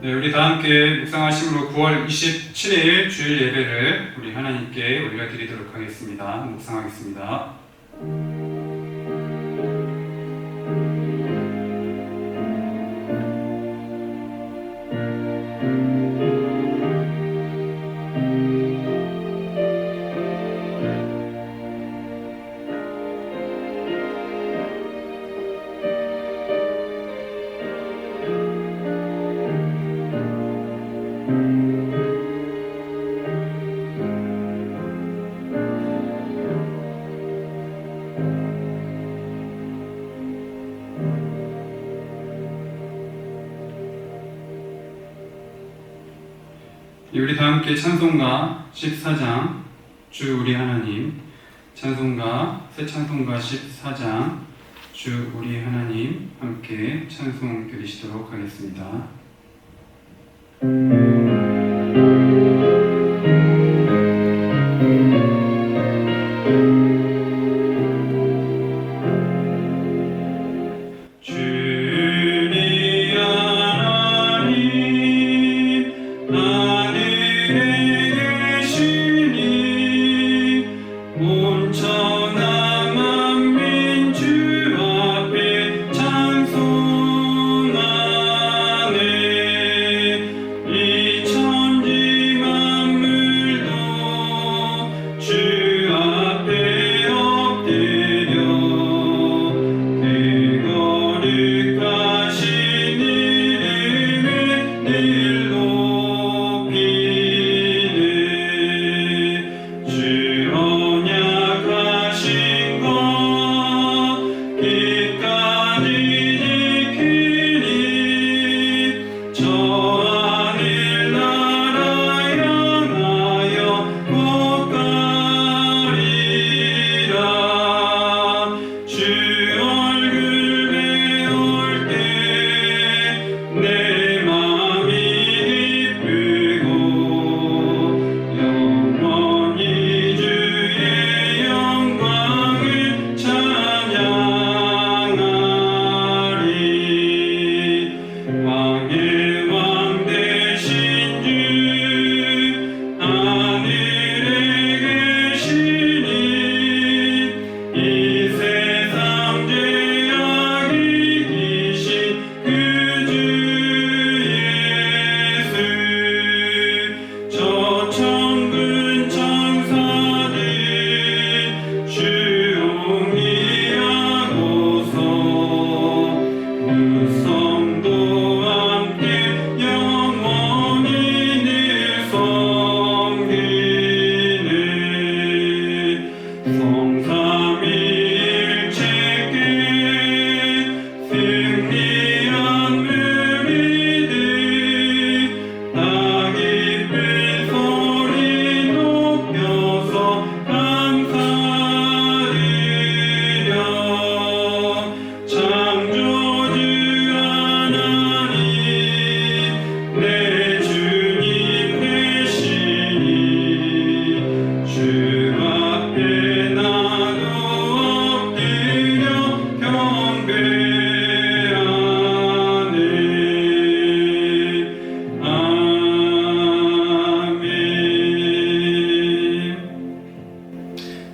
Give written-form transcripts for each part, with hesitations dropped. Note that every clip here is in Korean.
네, 우리 다 함께 묵상하심으로 9월 27일 주일 예배를 우리 하나님께 올려드리도록 하겠습니다. 묵상하겠습니다. 우리 다 함께 찬송가 14장 주 우리 하나님, 찬송가 새 찬송가 14장 주 우리 하나님 함께 찬송 드리시도록 하겠습니다.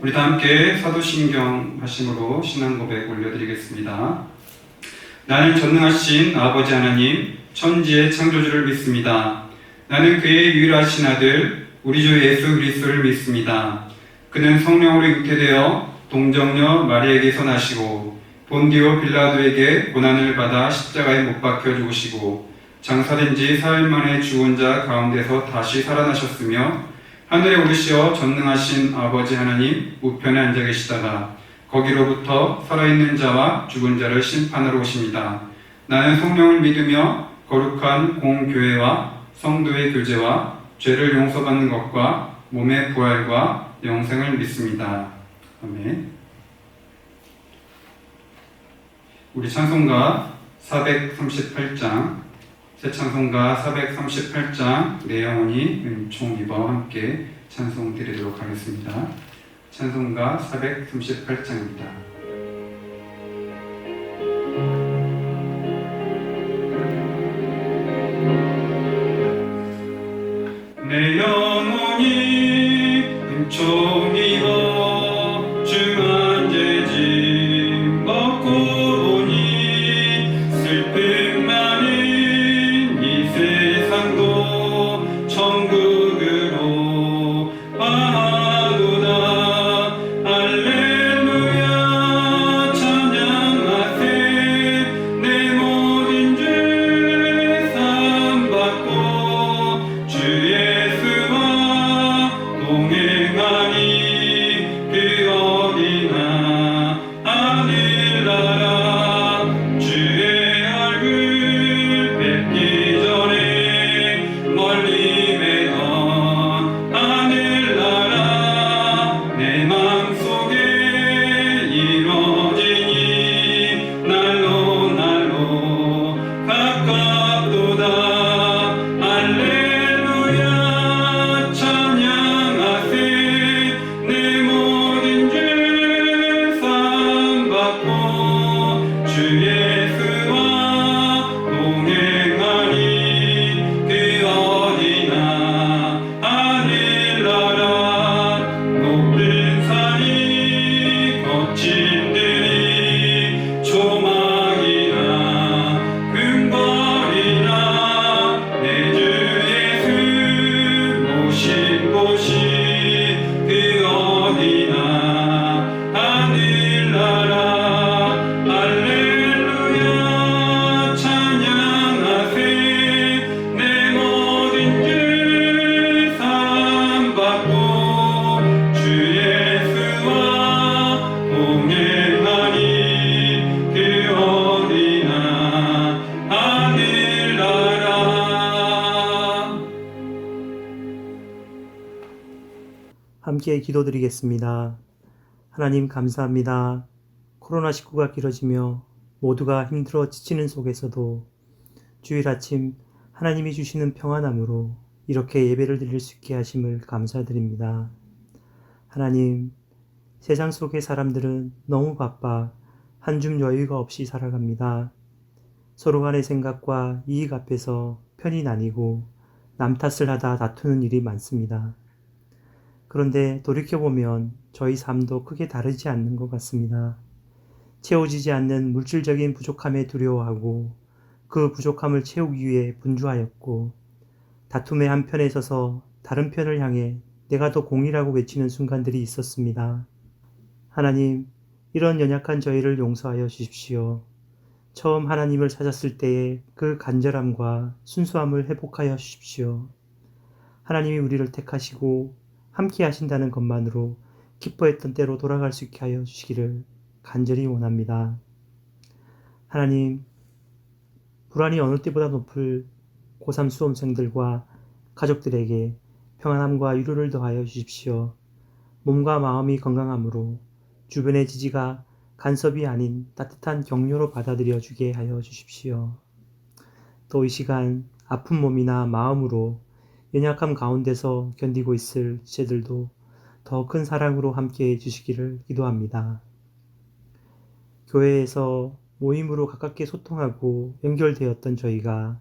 우리 다 함께 사도신경 하심으로 신앙 고백 올려드리겠습니다. 나는 전능하신 아버지 하나님, 천지의 창조주를 믿습니다. 나는 그의 유일하신 아들, 우리 주 예수 그리스도를 믿습니다. 그는 성령으로 잉태되어 동정녀 마리아에게서 나시고 본디오 빌라도에게 고난을 받아 십자가에 못 박혀 죽으시고 장사된 지 사흘 만에 죽은 자 가운데서 다시 살아나셨으며 하늘에 오르시어 전능하신 아버지 하나님 우편에 앉아 계시다가 거기로부터 살아있는 자와 죽은 자를 심판하러 오십니다. 나는 성령을 믿으며 거룩한 공교회와 성도의 교제와 죄를 용서받는 것과 몸의 부활과 영생을 믿습니다. 아멘. 우리 찬송가 438장 새 찬송가 438장 내 영혼이 은총 입어 함께 찬송 드리도록 하겠습니다. 찬송가 438장입니다. 주 예수와 동행하니 그 어디나 하늘나라 높은 산이 거친 들이 조망이나 금거리나 내 주 예수 모신 곳이 그 어디나 하늘나라 할렐루야 찬양하세 내 모든 죄 사함받고 주 예수와 동행하니 그 어디나 하늘나라. 함께 기도드리겠습니다. 하나님 감사합니다. 코로나19가 길어지며 모두가 힘들어 지치는 속에서도 주일 아침 하나님이 주시는 평안함으로 이렇게 예배를 드릴 수 있게 하심을 감사드립니다. 하나님, 세상 속의 사람들은 너무 바빠 한 줌 여유가 없이 살아갑니다. 서로 간의 생각과 이익 앞에서 편이 나뉘고 남 탓을 하다 다투는 일이 많습니다. 그런데 돌이켜보면 저희 삶도 크게 다르지 않는 것 같습니다. 채워지지 않는 물질적인 부족함에 두려워하고 그 부족함을 채우기 위해 분주하였고 다툼의 한 편에 서서 다른 편을 향해 내가 더 공의라고 외치는 순간들이 있었습니다. 하나님, 이런 연약한 저희를 용서하여 주십시오. 처음 하나님을 찾았을 때의 그 간절함과 순수함을 회복하여 주십시오. 하나님이 우리를 택하시고 함께 하신다는 것만으로 기뻐했던 때로 돌아갈 수 있게 하여 주시기를 간절히 원합니다. 하나님, 불안이 어느 때보다 높을 고3 수험생들과 가족들에게 평안함과 위로를 더하여 주십시오. 몸과 마음이 건강함으로 주변의 지지가 간섭이 아닌 따뜻한 격려로 받아들여 주게 하여 주십시오. 또 이 시간 아픈 몸이나 마음으로 연약함 가운데서 견디고 있을 지체들도 더 큰 사랑으로 함께해 주시기를 기도합니다. 교회에서 모임으로 가깝게 소통하고 연결되었던 저희가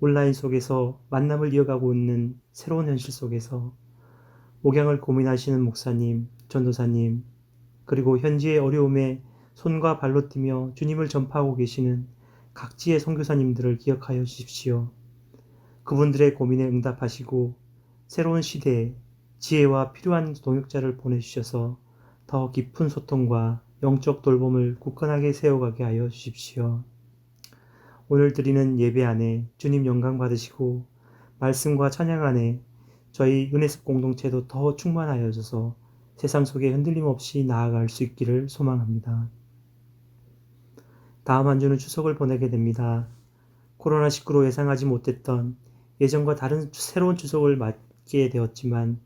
온라인 속에서 만남을 이어가고 있는 새로운 현실 속에서 목양을 고민하시는 목사님, 전도사님, 그리고 현지의 어려움에 손과 발로 뛰며 주님을 전파하고 계시는 각지의 선교사님들을 기억하여 주십시오. 그분들의 고민에 응답하시고 새로운 시대에 지혜와 필요한 동역자를 보내주셔서 더 깊은 소통과 영적 돌봄을 굳건하게 세워가게 하여 주십시오. 오늘 드리는 예배 안에 주님 영광 받으시고 말씀과 찬양 안에 저희 은혜습 공동체도 더 충만하여 져서 세상 속에 흔들림 없이 나아갈 수 있기를 소망합니다. 다음 한 주는 추석을 보내게 됩니다. 코로나19로 예상하지 못했던 예전과 다른 새로운 추석을 맞게 되었지만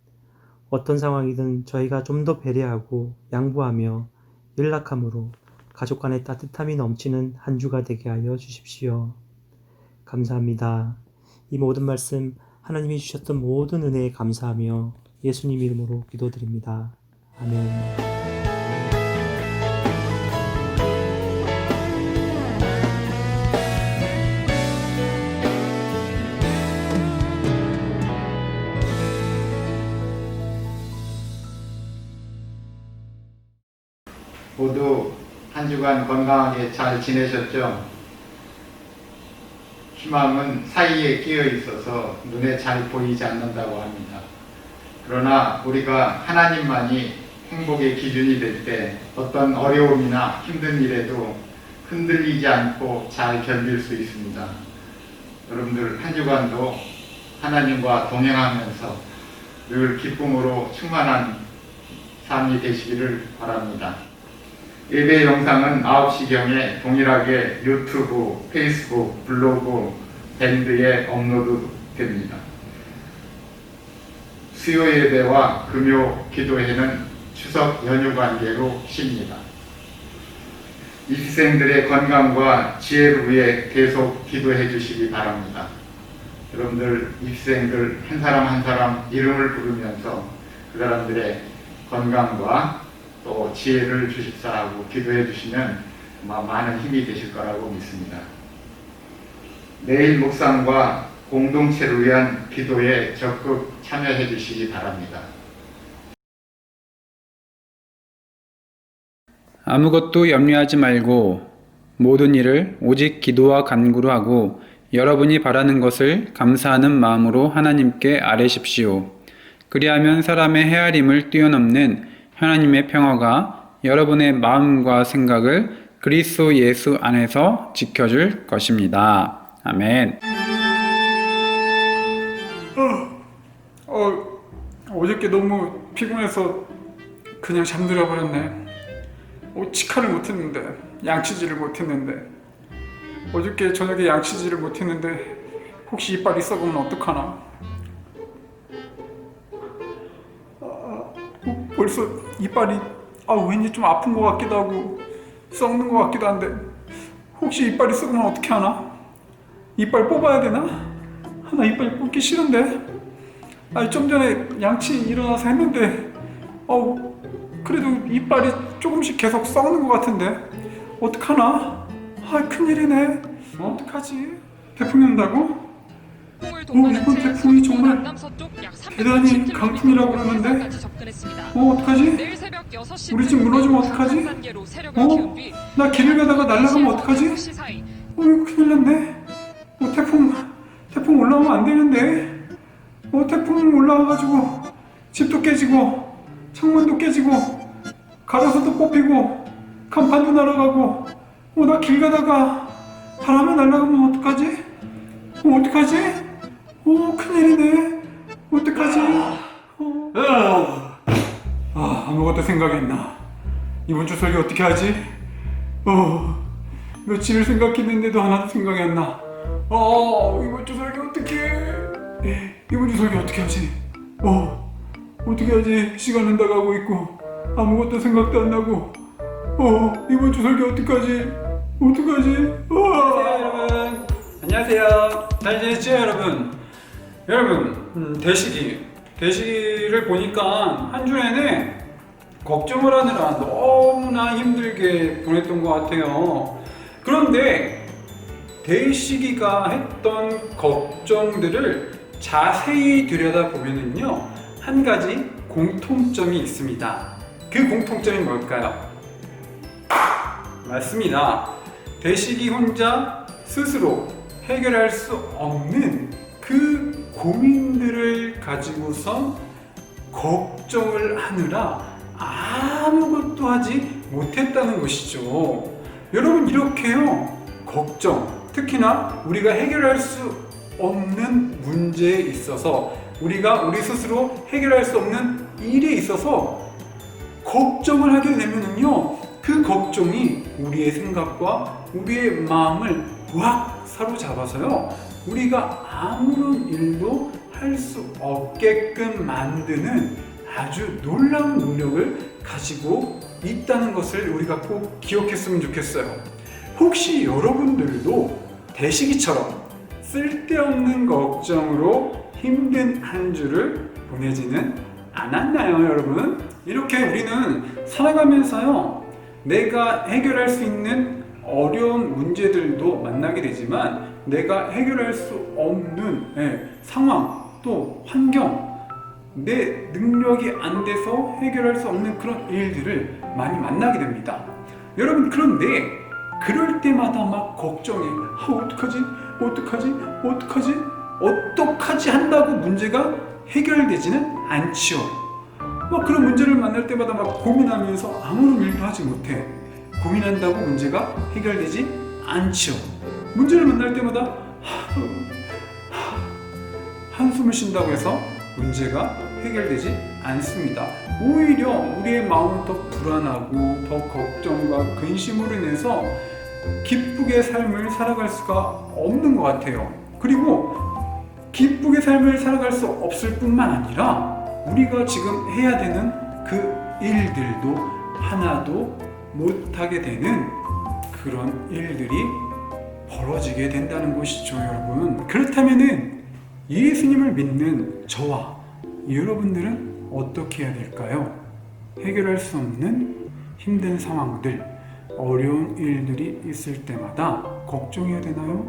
어떤 상황이든 저희가 좀 더 배려하고 양보하며 연락함으로 가족 간의 따뜻함이 넘치는 한 주가 되게 하여 주십시오. 감사합니다. 이 모든 말씀 하나님이 주셨던 모든 은혜에 감사하며 예수님 이름으로 기도드립니다. 아멘. 모두 한 주간 건강하게 잘 지내셨죠? 희망은 사이에 끼어 있어서 눈에 잘 보이지 않는다고 합니다. 그러나 우리가 하나님만이 행복의 기준이 될 때 어떤 어려움이나 힘든 일에도 흔들리지 않고 잘 견딜 수 있습니다. 여러분들 한 주간도 하나님과 동행하면서 늘 기쁨으로 충만한 삶이 되시기를 바랍니다. 예배 영상은 9시경에 동일하게 유튜브, 페이스북, 블로그, 밴드에 업로드됩니다. 수요 예배와 금요 기도회는 추석 연휴 관계로 쉽니다. 입시생들의 건강과 지혜를 위해 계속 기도해 주시기 바랍니다. 여러분들 입시생들 한 사람 한 사람 이름을 부르면서 그 사람들의 건강과 또 지혜를 주십사 하고 기도해 주시면 많은 힘이 되실 거라고 믿습니다. 내일 묵상과 공동체를 위한 기도에 적극 참여해 주시기 바랍니다. 아무것도 염려하지 말고 모든 일을 오직 기도와 간구로 하고 여러분이 바라는 것을 감사하는 마음으로 하나님께 아뢰십시오. 그리하면 사람의 헤아림을 뛰어넘는 하나님의 평화가 여러분의 마음과 생각을 그리스도 예수 안에서 지켜줄 것입니다. 아멘. 어저께 너무 피곤해서 그냥 잠들어 버렸네. 치카를 못했는데, 양치질을 못했는데, 어저께 저녁에 양치질을 못했는데 혹시 이빨이 썩으면 어떡하나? 벌써 이빨이 왠지 좀 아픈 것 같기도 하고 썩는 것 같기도 한데 혹시 이빨이 썩으면 어떻게 하나? 이빨 뽑아야 되나? 나 이빨 뽑기 싫은데. 좀 전에 양치 일어나서 했는데 그래도 이빨이 조금씩 계속 썩는 것 같은데 어떡하나? 큰일이네. 어떡하지? 태풍이 온다고? 이번 태풍이 정말 대단히 강풍이라고 그러는데 어떡하지? 우리 집 무너지면 어떡하지? 나 길을 가다가 날아가면 어떡하지? 이거 큰일 났네. 태풍 올라오면 안 되는데. 태풍 올라와가지고 집도 깨지고 창문도 깨지고 가로수도 뽑히고 간판도 날아가고 나 길 가다가 바람에 날아가면 어떡하지? 어떡하지? 큰일이네. 어떡하지? 아무것도 생각이 안 나. 이번 주 설교 어떻게 하지? 며칠을 생각했는데도 하나도 생각이 안 나. 이번 주 설교 이번 주 설교 어떻게 하지? 어떻게 하지? 시간은 다 가고 있고 아무것도 생각도 안 나고 이번 주 설교 어떡하지? 여러분 안녕하세요. 잘 지냈죠 여러분? 대시기를 보니까 한 주 내내 걱정을 하느라 너무나 힘들게 보냈던 것 같아요. 그런데 대시기가 했던 걱정들을 자세히 들여다보면은요, 한 가지 공통점이 있습니다. 그 공통점이 뭘까요? 맞습니다. 대시기 혼자 스스로 해결할 수 없는 그 고민들을 가지고선 걱정을 하느라 아무것도 하지 못했다는 것이죠. 여러분, 이렇게요, 걱정, 특히나 우리가 해결할 수 없는 문제에 있어서, 우리가 우리 스스로 해결할 수 없는 일에 있어서 걱정을 하게 되면은요, 그 걱정이 우리의 생각과 우리의 마음을 부악 사로잡아서요, 우리가 아무런 일도 할 수 없게끔 만드는 아주 놀라운 능력을 가지고 있다는 것을 우리가 꼭 기억했으면 좋겠어요. 혹시 여러분들도 대시기처럼 쓸데없는 걱정으로 힘든 한 주를 보내지는 않았나요, 여러분? 이렇게 우리는 살아가면서요, 내가 해결할 수 있는 어려운 문제들도 만나게 되지만 내가 해결할 수 없는 상황, 또 환경, 내 능력이 안 돼서 해결할 수 없는 그런 일들을 많이 만나게 됩니다. 여러분, 그런데 그럴 때마다 막 걱정해. 어떡하지 한다고 문제가 해결되지는 않지요. 막 그런 문제를 만날 때마다 막 고민하면서 아무런 일도 하지 못해. 고민한다고 문제가 해결되지 않지요. 문제를 만날 때마다 한숨을 쉰다고 해서 문제가 해결되지 않습니다. 오히려 우리의 마음은 더 불안하고 더 걱정과 근심으로 인해서 기쁘게 삶을 살아갈 수가 없는 것 같아요. 그리고 기쁘게 삶을 살아갈 수 없을 뿐만 아니라 우리가 지금 해야 되는 그 일들도 하나도 못하게 되는 그런 일들이 벌어지게 된다는 것이죠, 여러분. 그렇다면은 예수님을 믿는 저와 여러분들은 어떻게 해야 될까요? 해결할 수 없는 힘든 상황들, 어려운 일들이 있을 때마다 걱정해야 되나요?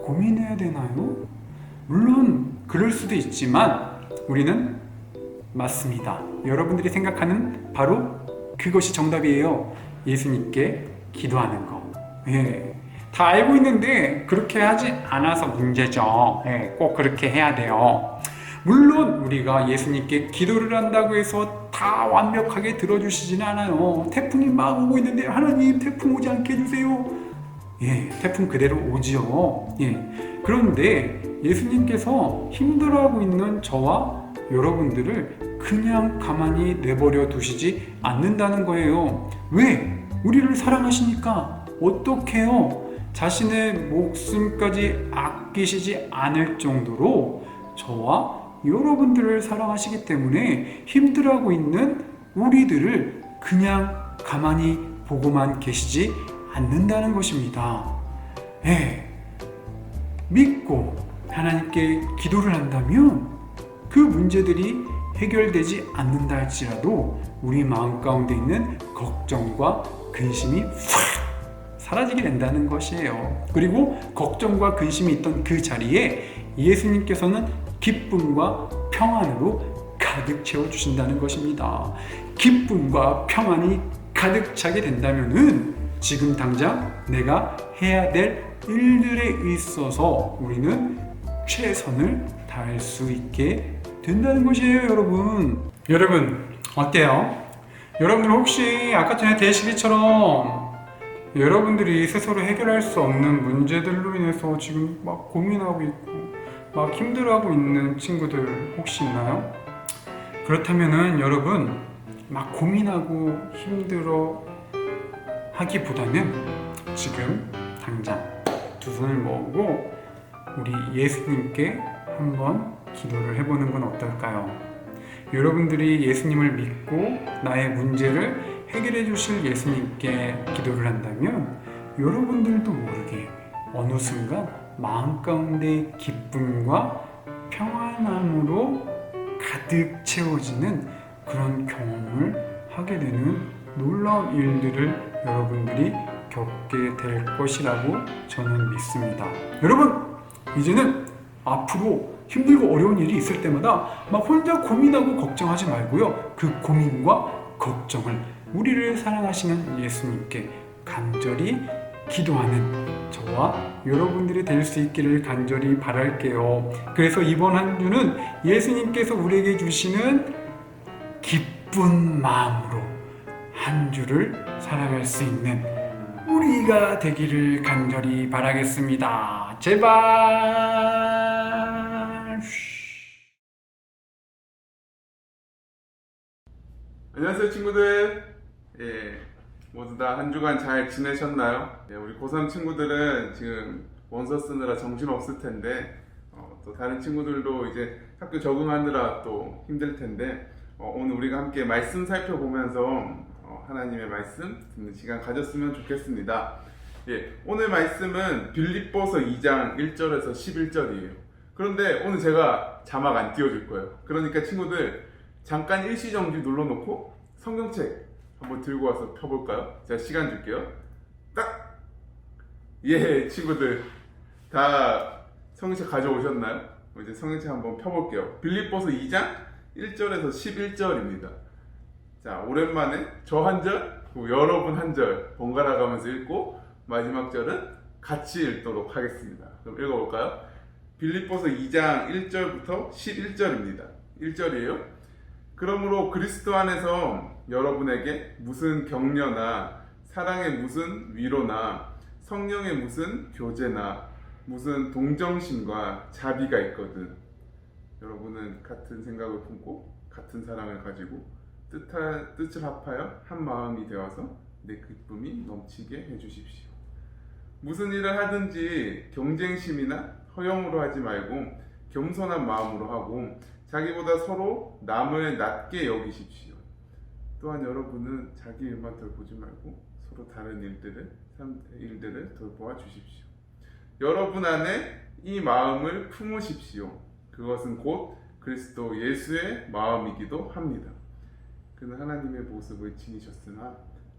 고민해야 되나요? 물론 그럴 수도 있지만 우리는 맞습니다. 여러분들이 생각하는 바로 그것이 정답이에요. 예수님께 기도하는 거. 예. 다 알고 있는데 그렇게 하지 않아서 문제죠. 예, 꼭 그렇게 해야 돼요. 물론 우리가 예수님께 기도를 한다고 해서 다 완벽하게 들어주시지는 않아요. 태풍이 막 오고 있는데 하나님 태풍 오지 않게 해주세요. 예, 태풍 그대로 오지요. 예. 그런데 예수님께서 힘들어하고 있는 저와 여러분들을 그냥 가만히 내버려 두시지 않는다는 거예요. 왜? 우리를 사랑하시니까. 어떡해요? 자신의 목숨까지 아끼시지 않을 정도로 저와 여러분들을 사랑하시기 때문에 힘들어하고 있는 우리들을 그냥 가만히 보고만 계시지 않는다는 것입니다. 예. 믿고 하나님께 기도를 한다면 그 문제들이 해결되지 않는다 할지라도 우리 마음 가운데 있는 걱정과 근심이 확 사라지게 된다는 것이에요. 그리고 걱정과 근심이 있던 그 자리에 예수님께서는 기쁨과 평안으로 가득 채워주신다는 것입니다. 기쁨과 평안이 가득 차게 된다면은 지금 당장 내가 해야 될 일들에 있어서 우리는 최선을 다할 수 있게 된다는 것이에요, 여러분. 여러분, 어때요? 여러분들 혹시 아까 전에 대시리처럼 여러분들이 스스로 해결할 수 없는 문제들로 인해서 지금 막 고민하고 있고 막 힘들어하고 있는 친구들 혹시 있나요? 그렇다면은 여러분 막 고민하고 힘들어 하기보다는 지금 당장 두 손을 모으고 우리 예수님께 한번 기도를 해보는 건 어떨까요? 여러분들이 예수님을 믿고 나의 문제를 해결해 주실 예수님께 기도를 한다면 여러분들도 모르게 어느 순간 마음 가운데 기쁨과 평안함으로 가득 채워지는 그런 경험을 하게 되는 놀라운 일들을 여러분들이 겪게 될 것이라고 저는 믿습니다. 여러분, 이제는 앞으로 힘들고 어려운 일이 있을 때마다 막 혼자 고민하고 걱정하지 말고요. 그 고민과 걱정을 우리를 사랑하시는 예수님께 간절히 기도하는 저와 여러분들이 될 수 있기를 간절히 바랄게요. 그래서 이번 한 주는 예수님께서 우리에게 주시는 기쁜 마음으로 한 주를 살아갈 수 있는 우리가 되기를 간절히 바라겠습니다. 제발. 안녕하세요 친구들. 모두 다 한 주간 잘 지내셨나요? 우리 고3 친구들은 지금 원서 쓰느라 정신 없을 텐데 또 다른 친구들도 이제 학교 적응하느라 또 힘들 텐데 오늘 우리가 함께 말씀 살펴보면서 하나님의 말씀 듣는 시간 가졌으면 좋겠습니다. 오늘 말씀은 빌립보서 2장 1절에서 11절이에요. 그런데 오늘 제가 자막 안 띄워줄 거예요. 그러니까 친구들 잠깐 일시정지 눌러놓고 성경책 한번 들고 와서 펴볼까요? 제가 시간 줄게요. 딱! 친구들 다 성경책 가져오셨나요? 이제 성경책 한번 펴볼게요. 빌립보서 2장 1절에서 11절입니다. 자, 오랜만에 저 한 절, 여러분 한 절 번갈아 가면서 읽고 마지막 절은 같이 읽도록 하겠습니다. 그럼 읽어볼까요? 빌립보서 2장 1절부터 11절입니다. 1절이에요. 그러므로 그리스도 안에서 여러분에게 무슨 격려나 사랑의 무슨 위로나 성령의 무슨 교제나 무슨 동정심과 자비가 있거든. 여러분은 같은 생각을 품고 같은 사랑을 가지고 뜻을 합하여 한 마음이 되어서 내 기쁨이 넘치게 해주십시오. 무슨 일을 하든지 경쟁심이나 허영으로 하지 말고 겸손한 마음으로 하고 자기보다 서로 남을 낮게 여기십시오. 또한 여러분은 자기 일만 돌보지 말고 서로 다른 일들을 돌보아 주십시오. 여러분 안에 이 마음을 품으십시오. 그것은 곧 그리스도 예수의 마음이기도 합니다. 그는 하나님의 모습을 지니셨으나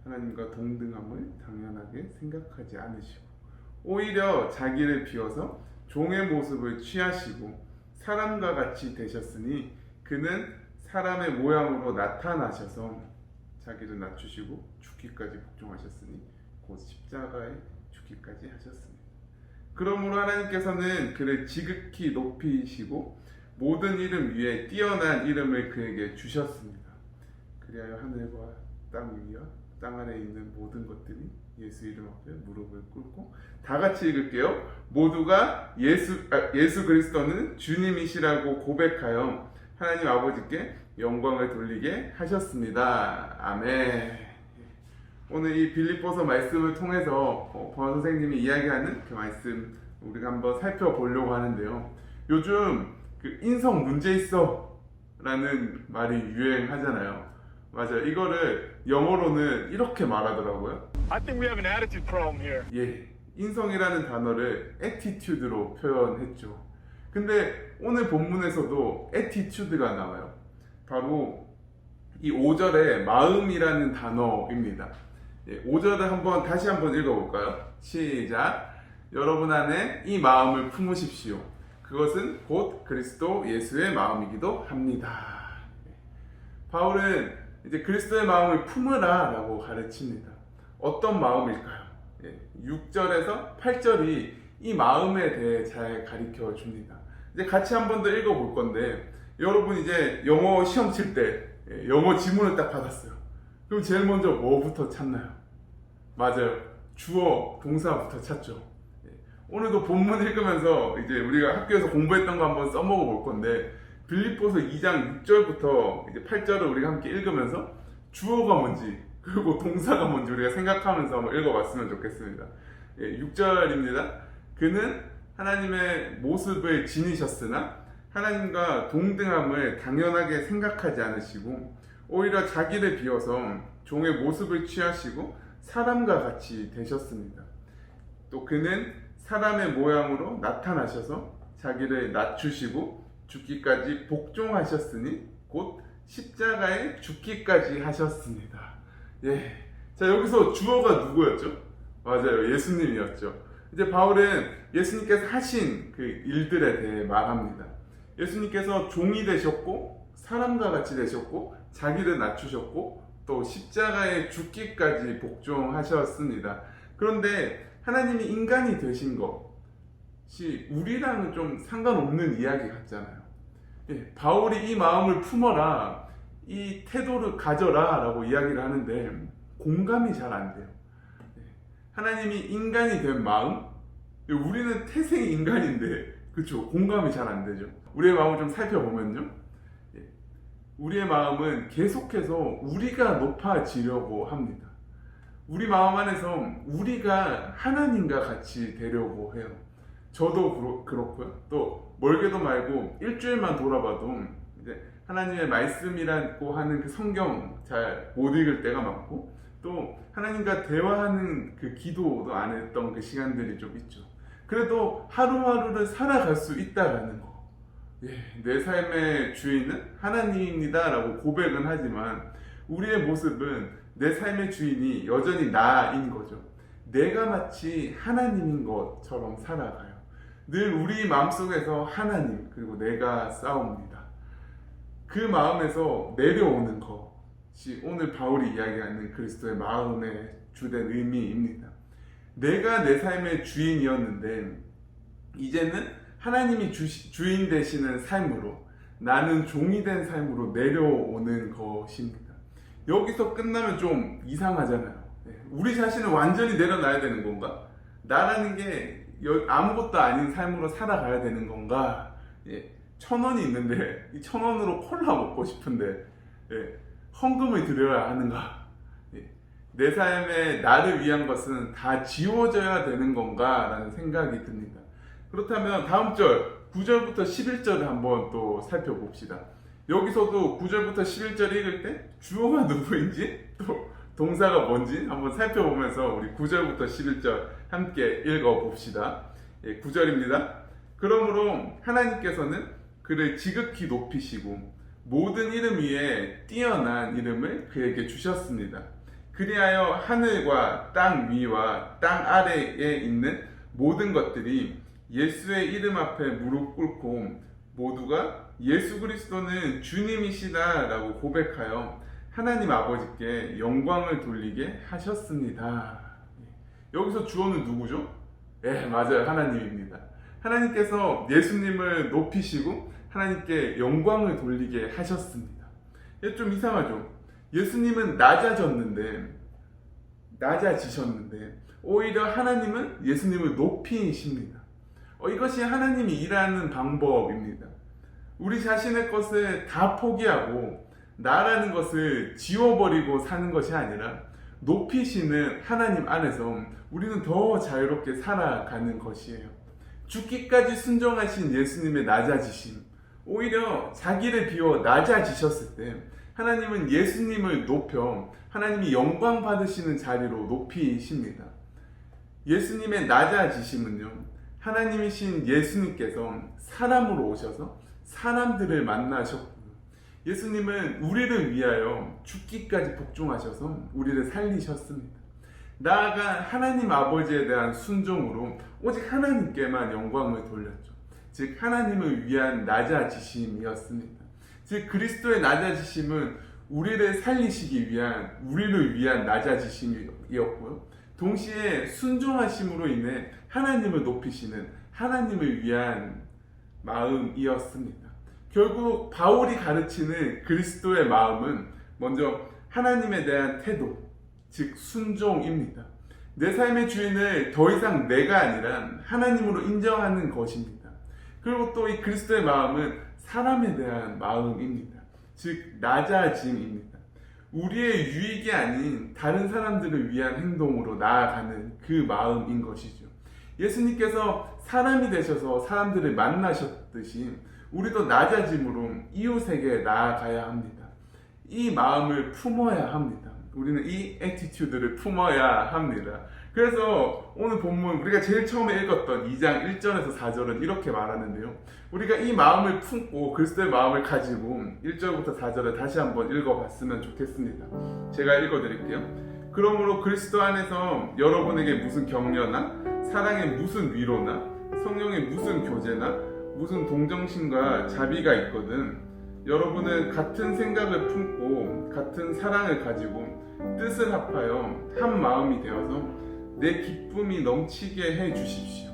하나님과 동등함을 당연하게 생각하지 않으시고 오히려 자기를 비워서 종의 모습을 취하시고 사람과 같이 되셨으니 그는 사람의 모양으로 나타나셔서 자기를 낮추시고 죽기까지 복종하셨으니 곧 십자가에 죽기까지 하셨습니다. 그러므로 하나님께서는 그를 지극히 높이시고 모든 이름 위에 뛰어난 이름을 그에게 주셨습니다. 그리하여 하늘과 땅 위와 땅 안에 있는 모든 것들이 예수 이름 앞에 무릎을 꿇고 다 같이 읽을게요. 모두가 예수 그리스도는 주님이시라고 고백하여 하나님 아버지께 영광을 돌리게 하셨습니다. 아멘. 오늘 이 빌립보서 말씀을 통해서 보아 선생님이 이야기하는 그 말씀 우리가 한번 살펴보려고 하는데요. 요즘 그 인성 문제 있어 라는 말이 유행하잖아요. 맞아요. 이거를 영어로는 이렇게 말하더라고요. I think we have an attitude problem here. 예, 인성이라는 단어를 attitude로 표현했죠. 근데 오늘 본문에서도 attitude가 나와요. 바로 이 5절에 마음이라는 단어입니다. 예, 5절을 다시 한번 읽어볼까요? 시작. 여러분 안에 이 마음을 품으십시오. 그것은 곧 그리스도 예수의 마음이기도 합니다. 예, 바울은 이제 그리스도의 마음을 품으라 라고 가르칩니다. 어떤 마음일까요? 예, 6절에서 8절이 이 마음에 대해 잘 가르쳐 줍니다. 이제 같이 한 번 더 읽어볼 건데, 여러분 이제 영어 시험 칠 때 영어 지문을 딱 받았어요. 그럼 제일 먼저 뭐부터 찾나요? 맞아요. 주어, 동사부터 찾죠. 예, 오늘도 본문 읽으면서 이제 우리가 학교에서 공부했던 거 한번 써먹어 볼 건데, 빌립보서 2장 6절부터 이제 8절을 우리가 함께 읽으면서 주어가 뭔지 그리고 동사가 뭔지 우리가 생각하면서 한번 읽어봤으면 좋겠습니다. 예, 6절입니다. 그는 하나님의 모습을 지니셨으나 하나님과 동등함을 당연하게 생각하지 않으시고 오히려 자기를 비워서 종의 모습을 취하시고 사람과 같이 되셨습니다. 또 그는 사람의 모양으로 나타나셔서 자기를 낮추시고 죽기까지 복종하셨으니 곧 십자가에 죽기까지 하셨습니다. 예. 자, 여기서 주어가 누구였죠? 맞아요. 예수님이었죠. 이제 바울은 예수님께서 하신 그 일들에 대해 말합니다. 예수님께서 종이 되셨고, 사람과 같이 되셨고, 자기를 낮추셨고, 또 십자가에 죽기까지 복종하셨습니다. 그런데 하나님이 인간이 되신 것이 우리랑은 좀 상관없는 이야기 같잖아요. 예, 바울이 이 마음을 품어라, 이 태도를 가져라 라고 이야기를 하는데 공감이 잘 안 돼요. 예, 하나님이 인간이 된 마음, 우리는 태생 인간인데 그쵸, 공감이 잘 안 되죠. 우리의 마음을 좀 살펴보면요, 예, 우리의 마음은 계속해서 우리가 높아지려고 합니다. 우리 마음 안에서 우리가 하나님과 같이 되려고 해요. 저도 그렇고요. 또 멀게도 말고 일주일만 돌아봐도 이제 하나님의 말씀이라고 하는 그 성경 잘 못 읽을 때가 많고, 또 하나님과 대화하는 그 기도도 안 했던 그 시간들이 좀 있죠. 그래도 하루하루를 살아갈 수 있다라는 거, 예, 내 삶의 주인은 하나님입니다 라고 고백은 하지만 우리의 모습은 내 삶의 주인이 여전히 나인 거죠. 내가 마치 하나님인 것처럼 살아가요. 늘 우리 마음속에서 하나님 그리고 내가 싸웁니다. 그 마음에서 내려오는 것이 오늘 바울이 이야기하는 그리스도의 마음의 주된 의미입니다. 내가 내 삶의 주인이었는데 이제는 하나님이 주인 되시는 삶으로, 나는 종이 된 삶으로 내려오는 것입니다. 여기서 끝나면 좀 이상하잖아요. 우리 자신을 완전히 내려놔야 되는 건가? 나라는 게 아무것도 아닌 삶으로 살아가야 되는 건가? 예, 1,000원이 있는데 이 1,000원으로 콜라 먹고 싶은데, 예, 헌금을 드려야 하는가? 예, 내 삶에 나를 위한 것은 다 지워져야 되는 건가? 라는 생각이 듭니다. 그렇다면 다음 절 9절부터 11절을 한번 또 살펴봅시다. 여기서도 9절부터 11절 읽을 때 주어가 누구인지 또 동사가 뭔지 한번 살펴보면서 우리 9절부터 11절 함께 읽어봅시다. 예, 9절입니다. 그러므로 하나님께서는 그를 지극히 높이시고 모든 이름 위에 뛰어난 이름을 그에게 주셨습니다. 그리하여 하늘과 땅 위와 땅 아래에 있는 모든 것들이 예수의 이름 앞에 무릎 꿇고 모두가 예수 그리스도는 주님이시다라고 고백하여 하나님 아버지께 영광을 돌리게 하셨습니다. 여기서 주어는 누구죠? 맞아요. 하나님입니다. 하나님께서 예수님을 높이시고 하나님께 영광을 돌리게 하셨습니다. 좀 이상하죠? 예수님은 낮아지셨는데 오히려 하나님은 예수님을 높이십니다. 이것이 하나님이 일하는 방법입니다. 우리 자신의 것을 다 포기하고 나라는 것을 지워버리고 사는 것이 아니라 높이시는 하나님 안에서 우리는 더 자유롭게 살아가는 것이에요. 죽기까지 순종하신 예수님의 낮아지심, 오히려 자기를 비워 낮아지셨을 때 하나님은 예수님을 높여 하나님이 영광 받으시는 자리로 높이십니다. 예수님의 낮아지심은요, 하나님이신 예수님께서 사람으로 오셔서 사람들을 만나셨고, 예수님은 우리를 위하여 죽기까지 복종하셔서 우리를 살리셨습니다. 나아가 하나님 아버지에 대한 순종으로 오직 하나님께만 영광을 돌렸죠. 즉 하나님을 위한 낮아지심이었습니다. 즉 그리스도의 낮아지심은 우리를 살리시기 위한, 우리를 위한 낮아지심이었고요. 동시에 순종하심으로 인해 하나님을 높이시는 하나님을 위한 마음이었습니다. 결국 바울이 가르치는 그리스도의 마음은 먼저 하나님에 대한 태도, 즉 순종입니다. 내 삶의 주인을 더 이상 내가 아니라 하나님으로 인정하는 것입니다. 그리고 또 이 그리스도의 마음은 사람에 대한 마음입니다. 즉 낮아짐입니다. 우리의 유익이 아닌 다른 사람들을 위한 행동으로 나아가는 그 마음인 것이죠. 예수님께서 사람이 되셔서 사람들을 만나셨듯이 우리도 낮아짐으로 이웃에게 나아가야 합니다. 이 마음을 품어야 합니다. 우리는 이 애티튜드를 품어야 합니다. 그래서 오늘 본문 우리가 제일 처음에 읽었던 2장 1절에서 4절은 이렇게 말하는데요. 우리가 이 마음을 품고 그리스도의 마음을 가지고 1절부터 4절을 다시 한번 읽어봤으면 좋겠습니다. 제가 읽어드릴게요. 그러므로 그리스도 안에서 여러분에게 무슨 격려나 사랑의 무슨 위로나 성령의 무슨 교제나 무슨 동정심과 자비가 있거든 여러분은 같은 생각을 품고 같은 사랑을 가지고 뜻을 합하여 한 마음이 되어서 내 기쁨이 넘치게 해 주십시오.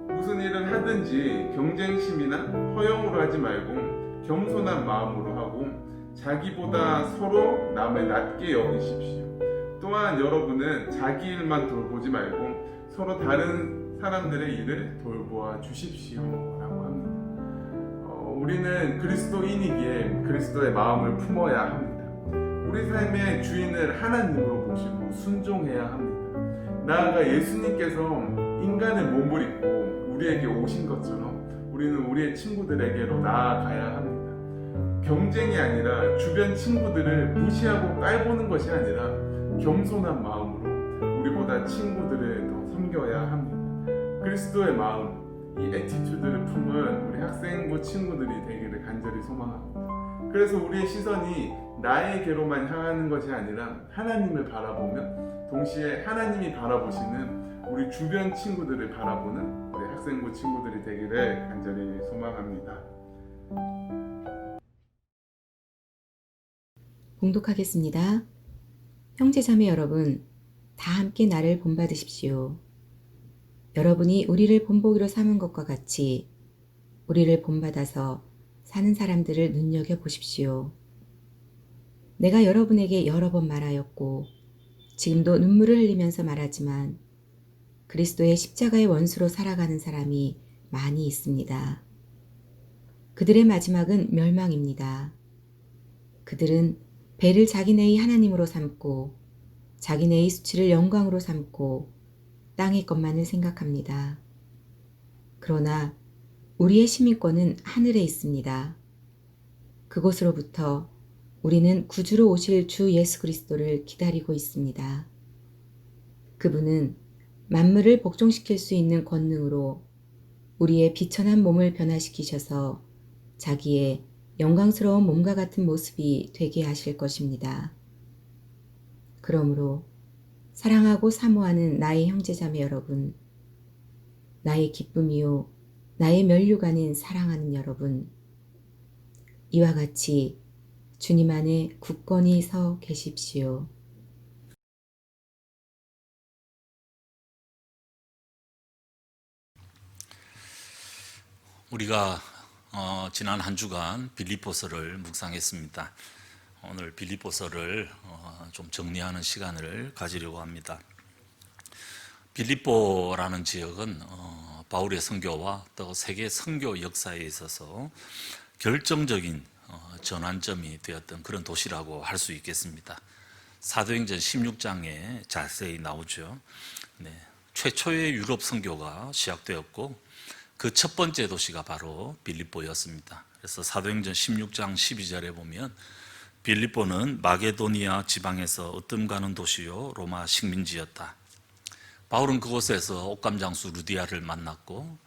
무슨 일을 하든지 경쟁심이나 허영으로 하지 말고 겸손한 마음으로 하고 자기보다 서로 남을 낮게 여기십시오. 또한 여러분은 자기 일만 돌보지 말고 서로 다른 사람들의 일을 돌보아 주십시오 라고 합니다. 우리는 그리스도인이기에 그리스도의 마음을 품어야 합니다. 우리 삶의 주인을 하나님으로 모시고 순종해야 합니다. 나아가 예수님께서 인간의 몸을 입고 우리에게 오신 것처럼 우리는 우리의 친구들에게로 나아가야 합니다. 경쟁이 아니라 주변 친구들을 무시하고 깔보는 것이 아니라 겸손한 마음으로 우리보다 친구들을 더 섬겨야 합니다. 그리스도의 마음, 이 애티튜드를 품은 우리 학생부 친구들이 되기를 간절히 소망합니다. 그래서 우리의 시선이 나에게로만 향하는 것이 아니라 하나님을 바라보며 동시에 하나님이 바라보시는 우리 주변 친구들을 바라보는 우리 학생부 친구들이 되기를 간절히 소망합니다. 봉독하겠습니다. 형제자매 여러분, 다 함께 나를 본받으십시오. 여러분이 우리를 본보기로 삼은 것과 같이 우리를 본받아서 사는 사람들을 눈여겨보십시오. 내가 여러분에게 여러 번 말하였고 지금도 눈물을 흘리면서 말하지만 그리스도의 십자가의 원수로 살아가는 사람이 많이 있습니다. 그들의 마지막은 멸망입니다. 그들은 배를 자기네의 하나님으로 삼고 자기네의 수치를 영광으로 삼고 땅의 것만을 생각합니다. 그러나 우리의 시민권은 하늘에 있습니다. 그곳으로부터 우리는 구주로 오실 주 예수 그리스도를 기다리고 있습니다. 그분은 만물을 복종시킬 수 있는 권능으로 우리의 비천한 몸을 변화시키셔서 자기의 영광스러운 몸과 같은 모습이 되게 하실 것입니다. 그러므로 사랑하고 사모하는 나의 형제자매 여러분, 나의 기쁨이요 나의 면류관인 사랑하는 여러분, 이와 같이 주님 안에 굳건히 서 계십시오. 우리가 지난 한 주간 빌립보서를 묵상했습니다. 오늘 빌립보서를 좀 정리하는 시간을 가지려고 합니다. 빌립보라는 지역은 바울의 선교와 또 세계 선교 역사에 있어서 결정적인 전환점이 되었던 그런 도시라고 할 수 있겠습니다. 사도행전 16장에 자세히 나오죠. 최초의 유럽 선교가 시작되었고 그 첫 번째 도시가 바로 빌립보였습니다. 그래서 사도행전 16장 12절에 보면 빌립보는 마게도니아 지방에서 으뜸 가는 도시요 로마 식민지였다. 바울은 그곳에서 옷감장수 루디아를 만났고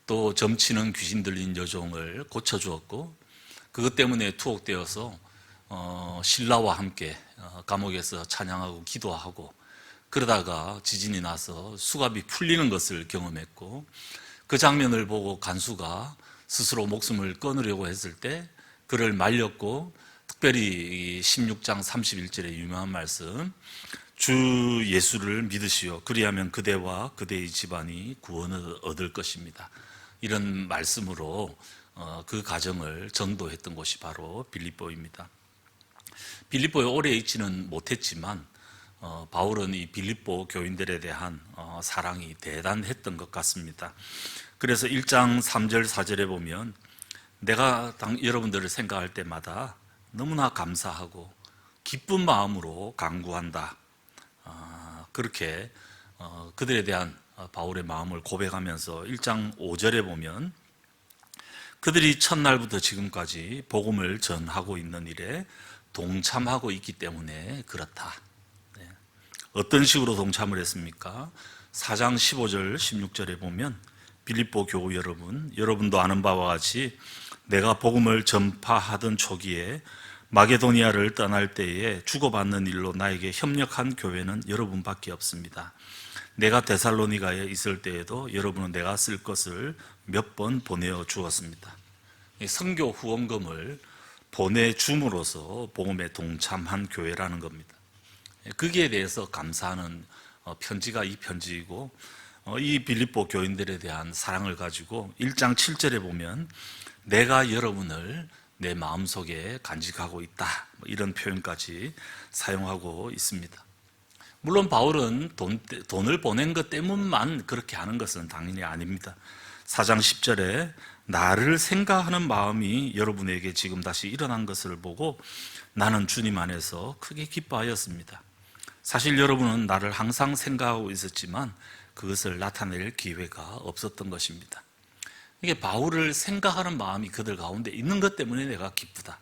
또 점치는 귀신 들린 여종을 고쳐주었고 그것 때문에 투옥되어서 신라와 함께 감옥에서 찬양하고 기도하고 그러다가 지진이 나서 수갑이 풀리는 것을 경험했고 그 장면을 보고 간수가 스스로 목숨을 끊으려고 했을 때 그를 말렸고 특별히 16장 31절의 유명한 말씀 주 예수를 믿으시오 그리하면 그대와 그대의 집안이 구원을 얻을 것입니다. 이런 말씀으로 그 가정을 전도했던 곳이 바로 빌립보입니다. 빌립보에 오래 있지는 못했지만 바울은 이 빌립보 교인들에 대한 사랑이 대단했던 것 같습니다. 그래서 1장 3절 4절에 보면 내가 여러분들을 생각할 때마다 너무나 감사하고 기쁜 마음으로 간구한다. 그렇게 그들에 대한 바울의 마음을 고백하면서 1장 5절에 보면 그들이 첫날부터 지금까지 복음을 전하고 있는 일에 동참하고 있기 때문에 그렇다. 어떤 식으로 동참을 했습니까? 4장 15절 16절에 보면 빌립보 교우 여러분, 여러분도 아는 바와 같이 내가 복음을 전파하던 초기에 마게도니아를 떠날 때에 주고받는 일로 나에게 협력한 교회는 여러분밖에 없습니다. 내가 데살로니가에 있을 때에도 여러분은 내가 쓸 것을 몇 번 보내어 주었습니다. 선교 후원금을 보내줌으로써 복음에 동참한 교회라는 겁니다. 거기에 대해서 감사하는 편지가 이 편지이고 이 빌립보 교인들에 대한 사랑을 가지고 1장 7절에 보면 내가 여러분을 내 마음속에 간직하고 있다 이런 표현까지 사용하고 있습니다. 물론 바울은 돈을 보낸 것 때문만 그렇게 하는 것은 당연히 아닙니다. 4장 10절에 나를 생각하는 마음이 여러분에게 지금 다시 일어난 것을 보고 나는 주님 안에서 크게 기뻐하였습니다. 사실 여러분은 나를 항상 생각하고 있었지만 그것을 나타낼 기회가 없었던 것입니다. 이게 바울을 생각하는 마음이 그들 가운데 있는 것 때문에 내가 기쁘다.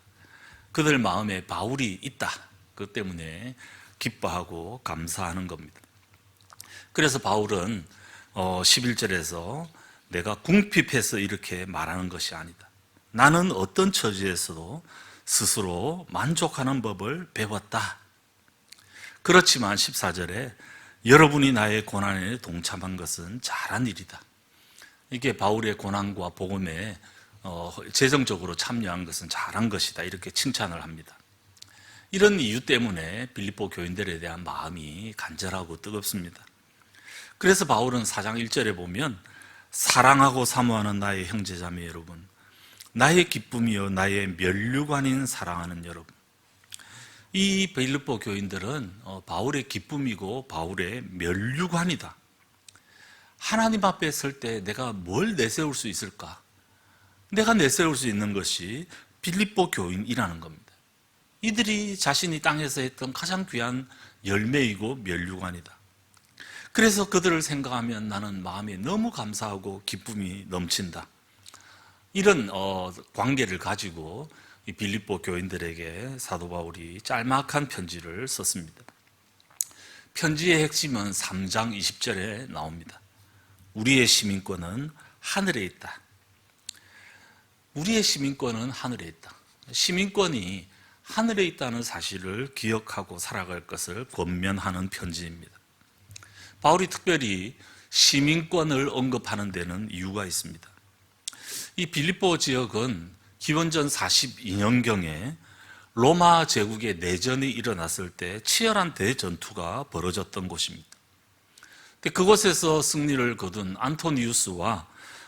그들 마음에 바울이 있다. 그것 때문에 기뻐하고 감사하는 겁니다. 그래서 바울은 11절에서 내가 궁핍해서 이렇게 말하는 것이 아니다. 나는 어떤 처지에서도 스스로 만족하는 법을 배웠다. 그렇지만 14절에 여러분이 나의 고난에 동참한 것은 잘한 일이다. 이게 바울의 고난과 복음에 재정적으로 참여한 것은 잘한 것이다. 이렇게 칭찬을 합니다. 이런 이유 때문에 빌립보 교인들에 대한 마음이 간절하고 뜨겁습니다. 그래서 바울은 4장 1절에 보면 사랑하고 사모하는 나의 형제자매 여러분, 나의 기쁨이요 나의 면류관인 사랑하는 여러분. 이 빌립보 교인들은 바울의 기쁨이고 바울의 면류관이다. 하나님 앞에 설 때 내가 뭘 내세울 수 있을까? 내가 내세울 수 있는 것이 빌립보 교인이라는 겁니다. 이들이 자신이 땅에서 했던 가장 귀한 열매이고 면류관이다. 그래서 그들을 생각하면 나는 마음에 너무 감사하고 기쁨이 넘친다. 이런 관계를 가지고 이 빌립보 교인들에게 사도 바울이 짤막한 편지를 썼습니다. 편지의 핵심은 3장 20절에 나옵니다. 우리의 시민권은 하늘에 있다. 우리의 시민권은 하늘에 있다. 시민권이 하늘에 있다는 사실을 기억하고 살아갈 것을 권면하는 편지입니다. 바울이 특별히 시민권을 언급하는 데는 이유가 있습니다. 이 빌립보 지역은 기원전 42년경에 로마 제국의 내전이 일어났을 때 치열한 대전투가 벌어졌던 곳입니다. 근데 그곳에서 승리를 거둔 안토니우스와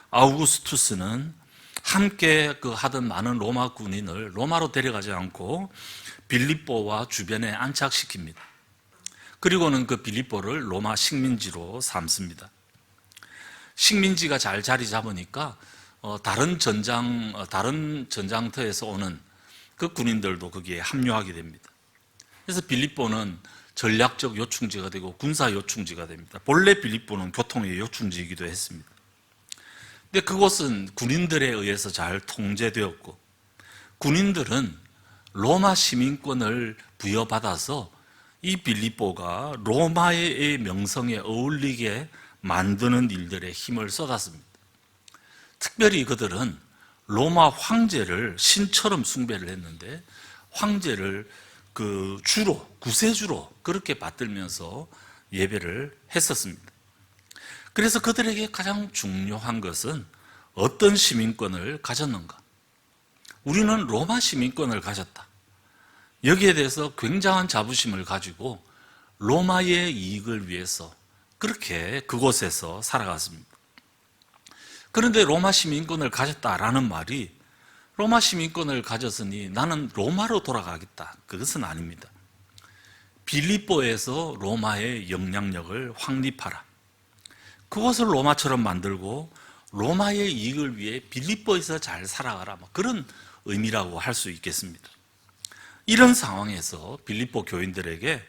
아우구스투스는 함께 하던 많은 로마 군인을 로마로 데려가지 않고 빌립보와 주변에 안착시킵니다. 그리고는 그 빌립보를 로마 식민지로 삼습니다. 식민지가 잘 자리 잡으니까 다른 전장터에서 오는 그 군인들도 거기에 합류하게 됩니다. 그래서 빌립보는 전략적 요충지가 되고 군사 요충지가 됩니다. 본래 빌립보는 교통의 요충지이기도 했습니다. 근데 그곳은 군인들에 의해서 잘 통제되었고, 군인들은 로마 시민권을 부여받아서 이 빌립보가 로마의 명성에 어울리게 만드는 일들에 힘을 쏟았습니다. 특별히 그들은 로마 황제를 신처럼 숭배를 했는데, 황제를 구세주로 그렇게 받들면서 예배를 했었습니다. 그래서 그들에게 가장 중요한 것은 어떤 시민권을 가졌는가? 우리는 로마 시민권을 가졌다. 여기에 대해서 굉장한 자부심을 가지고 로마의 이익을 위해서 그렇게 그곳에서 살아갔습니다. 그런데 로마 시민권을 가졌다라는 말이 로마 시민권을 가졌으니 나는 로마로 돌아가겠다. 그것은 아닙니다. 빌립보에서 로마의 영향력을 확립하라. 그것을 로마처럼 만들고 로마의 이익을 위해 빌립보에서 잘 살아가라. 그런 의미라고 할 수 있겠습니다. 이런 상황에서 빌립보 교인들에게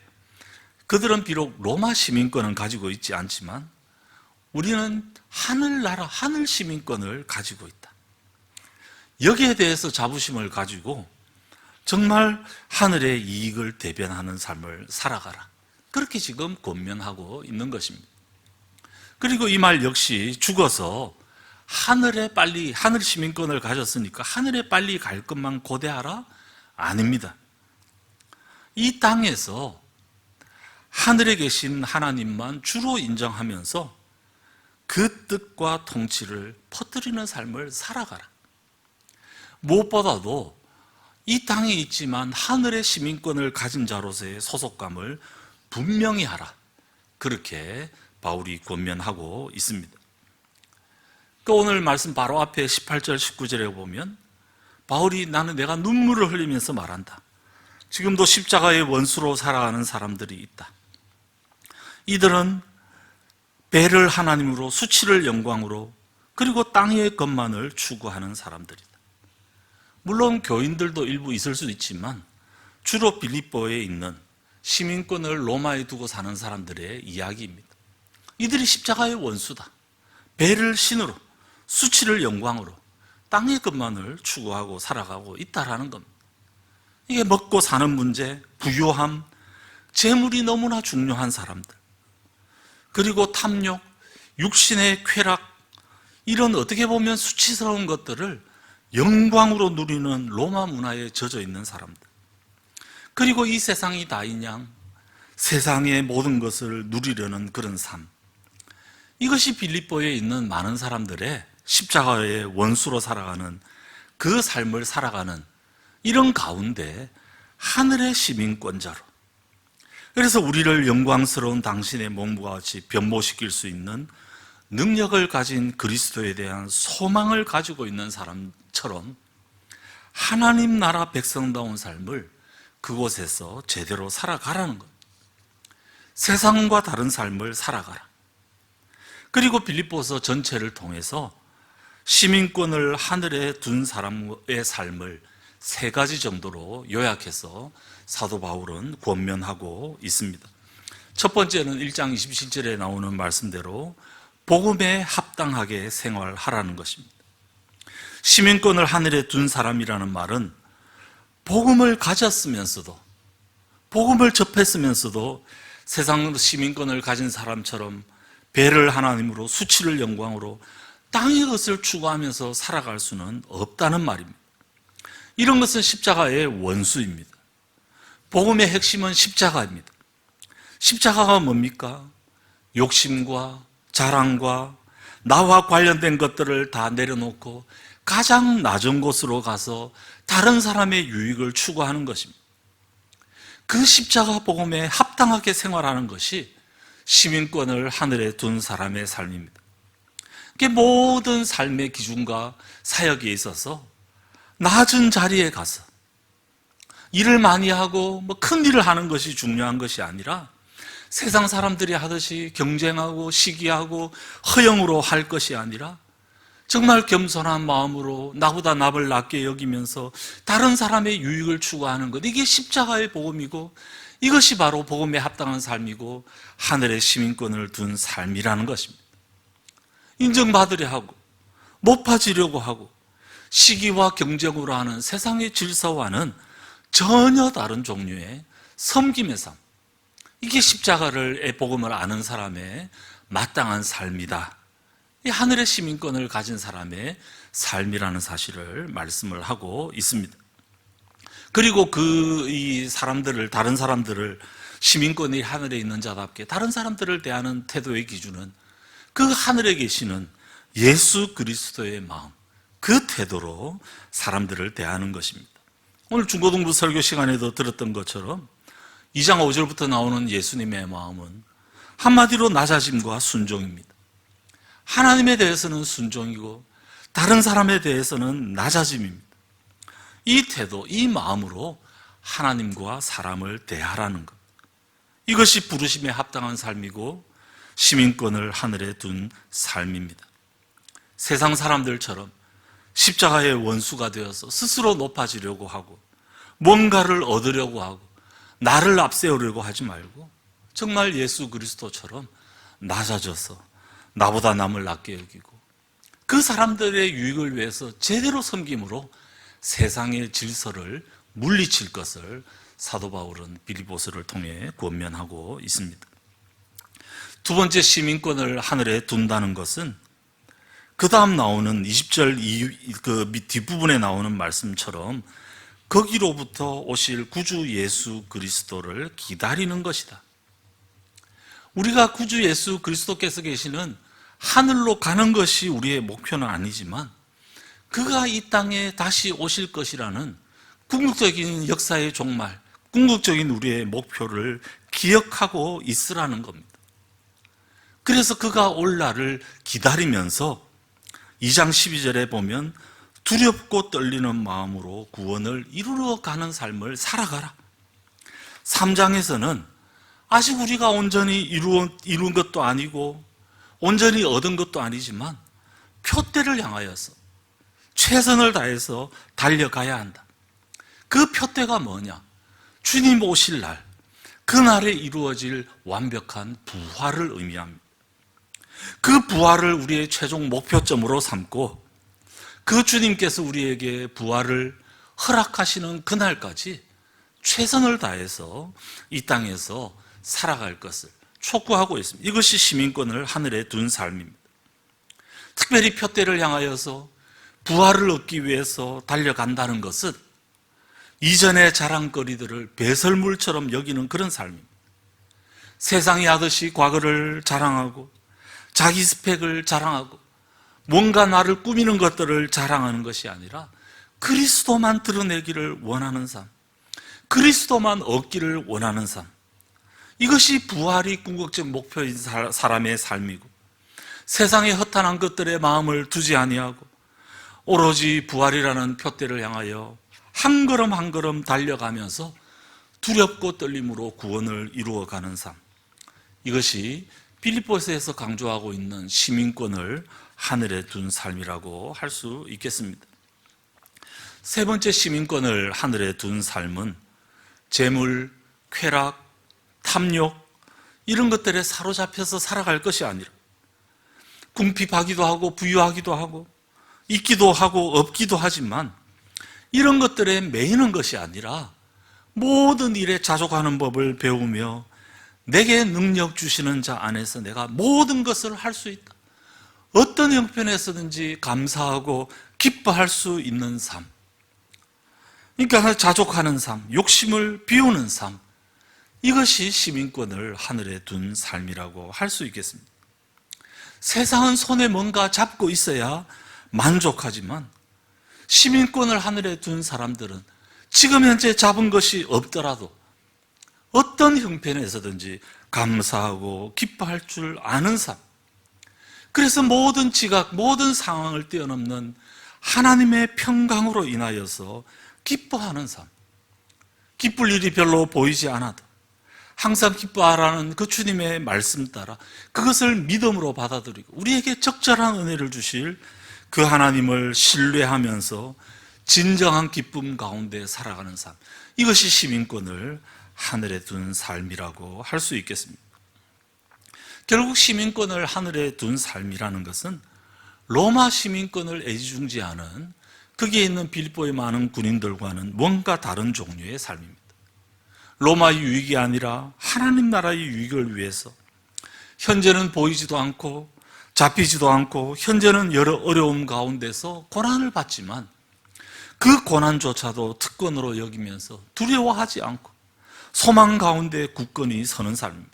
그들은 비록 로마 시민권은 가지고 있지 않지만 우리는 하늘나라, 하늘 시민권을 가지고 있다. 여기에 대해서 자부심을 가지고 정말 하늘의 이익을 대변하는 삶을 살아가라. 그렇게 지금 권면하고 있는 것입니다. 그리고 이 말 역시 죽어서 하늘 시민권을 가졌으니까 하늘에 빨리 갈 것만 고대하라? 아닙니다. 이 땅에서 하늘에 계신 하나님만 주로 인정하면서 그 뜻과 통치를 퍼뜨리는 삶을 살아가라. 무엇보다도 이 땅에 있지만 하늘의 시민권을 가진 자로서의 소속감을 분명히 하라. 그렇게 바울이 권면하고 있습니다. 그 오늘 말씀 바로 앞에 18절 19절에 보면 바울이 내가 눈물을 흘리면서 말한다. 지금도 십자가의 원수로 살아가는 사람들이 있다. 이들은 배를 하나님으로, 수치를 영광으로, 그리고 땅의 것만을 추구하는 사람들이다. 물론 교인들도 일부 있을 수 있지만 주로 빌립보에 있는 시민권을 로마에 두고 사는 사람들의 이야기입니다. 이들이 십자가의 원수다. 배를 신으로, 수치를 영광으로, 땅의 것만을 추구하고 살아가고 있다라는 겁니다. 이게 먹고 사는 문제, 부유함, 재물이 너무나 중요한 사람들, 그리고 탐욕, 육신의 쾌락, 이런 어떻게 보면 수치스러운 것들을 영광으로 누리는 로마 문화에 젖어 있는 사람들, 그리고 이 세상이 다인 양 세상의 모든 것을 누리려는 그런 삶, 이것이 빌립보에 있는 많은 사람들의 십자가의 원수로 살아가는 그 삶을 살아가는 이런 가운데 하늘의 시민권자로, 그래서 우리를 영광스러운 당신의 몸과 같이 변모시킬 수 있는 능력을 가진 그리스도에 대한 소망을 가지고 있는 사람처럼 하나님 나라 백성다운 삶을 그곳에서 제대로 살아가라는 것. 세상과 다른 삶을 살아가라. 그리고 빌립보서 전체를 통해서 시민권을 하늘에 둔 사람의 삶을 3가지 정도로 요약해서 사도 바울은 권면하고 있습니다. 첫 번째는 1장 27절에 나오는 말씀대로 복음에 합당하게 생활하라는 것입니다. 시민권을 하늘에 둔 사람이라는 말은 복음을 가졌으면서도, 복음을 접했으면서도 세상 시민권을 가진 사람처럼 배를 하나님으로, 수치를 영광으로, 땅의 것을 추구하면서 살아갈 수는 없다는 말입니다. 이런 것은 십자가의 원수입니다. 복음의 핵심은 십자가입니다. 십자가가 뭡니까? 욕심과 자랑과 나와 관련된 것들을 다 내려놓고 가장 낮은 곳으로 가서 다른 사람의 유익을 추구하는 것입니다. 그 십자가 복음에 합당하게 생활하는 것이 시민권을 하늘에 둔 사람의 삶입니다. 모든 삶의 기준과 사역에 있어서 낮은 자리에 가서 일을 많이 하고 큰 일을 하는 것이 중요한 것이 아니라 세상 사람들이 하듯이 경쟁하고 시기하고 허영으로 할 것이 아니라 정말 겸손한 마음으로 나보다 남을 낮게 여기면서 다른 사람의 유익을 추구하는 것, 이게 십자가의 복음이고 이것이 바로 복음에 합당한 삶이고 하늘의 시민권을 둔 삶이라는 것입니다. 인정받으려 하고 높아지려고 하고 시기와 경쟁으로 하는 세상의 질서와는 전혀 다른 종류의 섬김의 삶, 이게 십자가의 복음을 아는 사람의 마땅한 삶이다. 이 하늘의 시민권을 가진 사람의 삶이라는 사실을 말씀을 하고 있습니다. 그리고 이 사람들을, 다른 사람들을 시민권이 하늘에 있는 자답게 다른 사람들을 대하는 태도의 기준은 그 하늘에 계시는 예수 그리스도의 마음, 그 태도로 사람들을 대하는 것입니다. 오늘 중고등부 설교 시간에도 들었던 것처럼 2장 5절부터 나오는 예수님의 마음은 한마디로 낮아짐과 순종입니다. 하나님에 대해서는 순종이고 다른 사람에 대해서는 낮아짐입니다. 이 태도, 이 마음으로 하나님과 사람을 대하라는 것, 이것이 부르심에 합당한 삶이고 시민권을 하늘에 둔 삶입니다. 세상 사람들처럼 십자가의 원수가 되어서 스스로 높아지려고 하고 뭔가를 얻으려고 하고 나를 앞세우려고 하지 말고 정말 예수 그리스도처럼 낮아져서 나보다 남을 낮게 여기고 그 사람들의 유익을 위해서 제대로 섬김으로 세상의 질서를 물리칠 것을 사도 바울은 빌립보서를 통해 권면하고 있습니다. 두 번째, 시민권을 하늘에 둔다는 것은 그 다음 나오는 20절 그 뒷부분에 나오는 말씀처럼 거기로부터 오실 구주 예수 그리스도를 기다리는 것이다. 우리가 구주 예수 그리스도께서 계시는 하늘로 가는 것이 우리의 목표는 아니지만 그가 이 땅에 다시 오실 것이라는 궁극적인 역사의 종말, 궁극적인 우리의 목표를 기억하고 있으라는 겁니다. 그래서 그가 올 날을 기다리면서 2장 12절에 보면 두렵고 떨리는 마음으로 구원을 이루러 가는 삶을 살아가라. 3장에서는 아직 우리가 온전히 이룬 것도 아니고 온전히 얻은 것도 아니지만 표대를 향하여서 최선을 다해서 달려가야 한다. 그 표대가 뭐냐? 주님 오실 날, 그날에 이루어질 완벽한 부활을 의미합니다. 그 부활을 우리의 최종 목표점으로 삼고 그 주님께서 우리에게 부활을 허락하시는 그날까지 최선을 다해서 이 땅에서 살아갈 것을 촉구하고 있습니다. 이것이 시민권을 하늘에 둔 삶입니다. 특별히 표대를 향하여서 부활을 얻기 위해서 달려간다는 것은 이전의 자랑거리들을 배설물처럼 여기는 그런 삶입니다. 세상이 하듯이 과거를 자랑하고 자기 스펙을 자랑하고 뭔가 나를 꾸미는 것들을 자랑하는 것이 아니라 그리스도만 드러내기를 원하는 삶, 그리스도만 얻기를 원하는 삶, 이것이 부활이 궁극적 목표인 사람의 삶이고 세상의 허탄한 것들에 마음을 두지 아니하고 오로지 부활이라는 표대를 향하여 한 걸음 한 걸음 달려가면서 두렵고 떨림으로 구원을 이루어가는 삶, 이것이 빌립보서에서 강조하고 있는 시민권을 하늘에 둔 삶이라고 할 수 있겠습니다. 세 번째, 시민권을 하늘에 둔 삶은 재물, 쾌락, 탐욕 이런 것들에 사로잡혀서 살아갈 것이 아니라 궁핍하기도 하고 부유하기도 하고 있기도 하고 없기도 하지만 이런 것들에 매이는 것이 아니라 모든 일에 자족하는 법을 배우며 내게 능력 주시는 자 안에서 내가 모든 것을 할 수 있다. 어떤 형편에서든지 감사하고 기뻐할 수 있는 삶. 그러니까 자족하는 삶, 욕심을 비우는 삶, 이것이 시민권을 하늘에 둔 삶이라고 할 수 있겠습니다. 세상은 손에 뭔가 잡고 있어야 만족하지만 시민권을 하늘에 둔 사람들은 지금 현재 잡은 것이 없더라도 어떤 형편에서든지 감사하고 기뻐할 줄 아는 삶, 그래서 모든 지각, 모든 상황을 뛰어넘는 하나님의 평강으로 인하여서 기뻐하는 삶, 기쁠 일이 별로 보이지 않아도 항상 기뻐하라는 그 주님의 말씀 따라 그것을 믿음으로 받아들이고 우리에게 적절한 은혜를 주실 그 하나님을 신뢰하면서 진정한 기쁨 가운데 살아가는 삶, 이것이 시민권을 하늘에 둔 삶이라고 할 수 있겠습니다. 결국 시민권을 하늘에 둔 삶이라는 것은 로마 시민권을 애지중지하는 거기에 있는 빌립보의 많은 군인들과는 뭔가 다른 종류의 삶입니다. 로마의 유익이 아니라 하나님 나라의 유익을 위해서 현재는 보이지도 않고 잡히지도 않고 현재는 여러 어려움 가운데서 고난을 받지만 그 고난조차도 특권으로 여기면서 두려워하지 않고 소망 가운데 굳건히 서는 삶입니다.